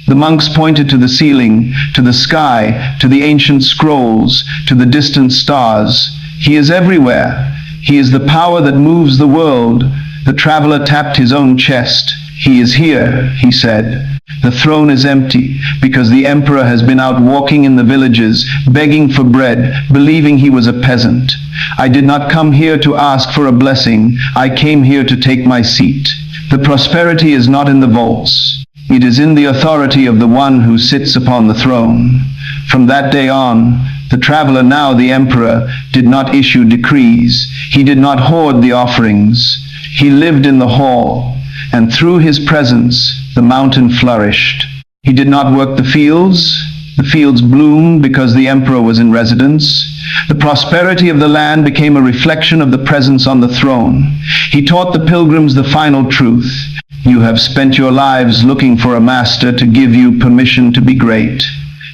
The monks pointed to the ceiling, to the sky, to the ancient scrolls, to the distant stars. "He is everywhere. He is the power that moves the world." The traveler tapped his own chest. "He is here," he said. "The throne is empty, because the emperor has been out walking in the villages, begging for bread, believing he was a peasant. I did not come here to ask for a blessing. I came here to take my seat. The prosperity is not in the vaults. It is in the authority of the one who sits upon the throne." From that day on, the traveler, now the emperor, did not issue decrees. He did not hoard the offerings. He lived in the hall, and through his presence, the mountain flourished. He did not work the fields. The fields bloomed because the emperor was in residence. The prosperity of the land became a reflection of the presence on the throne. He taught the pilgrims the final truth. You have spent your lives looking for a master to give you permission to be great.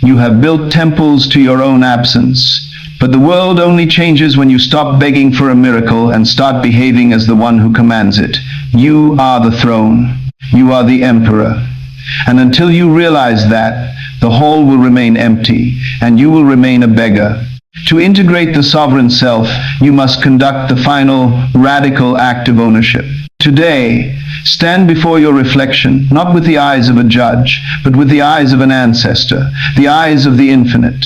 You have built temples to your own absence. But the world only changes when you stop begging for a miracle and start behaving as the one who commands it. You are the throne. You are the emperor. And until you realize that, the hall will remain empty, and you will remain a beggar. To integrate the sovereign self, you must conduct the final, radical act of ownership. Today, stand before your reflection, not with the eyes of a judge, but with the eyes of an ancestor, the eyes of the infinite.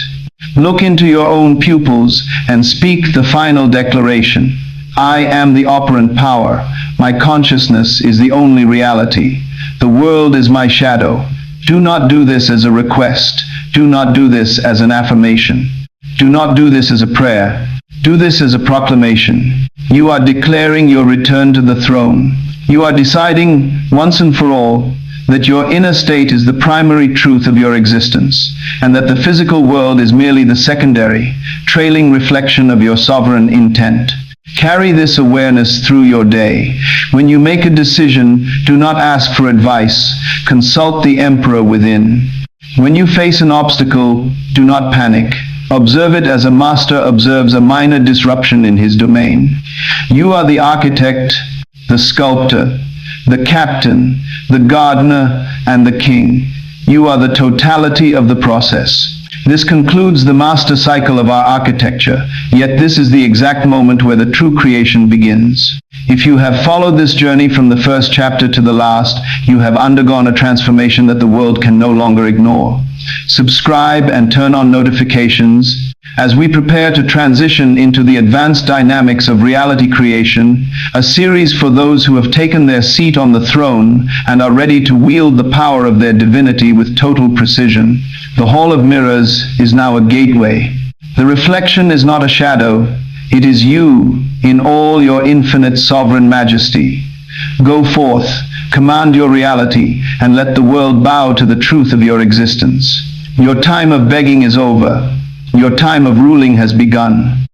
Look into your own pupils and speak the final declaration. I am the operant power. My consciousness is the only reality. The world is my shadow. Do not do this as a request. Do not do this as an affirmation. Do not do this as a prayer. Do this as a proclamation. You are declaring your return to the throne. You are deciding once and for all that your inner state is the primary truth of your existence, and that the physical world is merely the secondary, trailing reflection of your sovereign intent. Carry this awareness through your day. When you make a decision, do not ask for advice. Consult the emperor within. When you face an obstacle, do not panic. Observe it as a master observes a minor disruption in his domain. You are the architect, the sculptor, the captain, the gardener, and the king. You are the totality of the process. This concludes the master cycle of our architecture, yet this is the exact moment where the true creation begins. If you have followed this journey from the first chapter to the last, you have undergone a transformation that the world can no longer ignore. Subscribe and turn on notifications as we prepare to transition into the advanced dynamics of reality creation, a series for those who have taken their seat on the throne and are ready to wield the power of their divinity with total precision. The Hall of Mirrors is now a gateway. The reflection is not a shadow. It is you in all your infinite sovereign majesty. Go forth, command your reality, and let the world bow to the truth of your existence. Your time of begging is over. Your time of ruling has begun.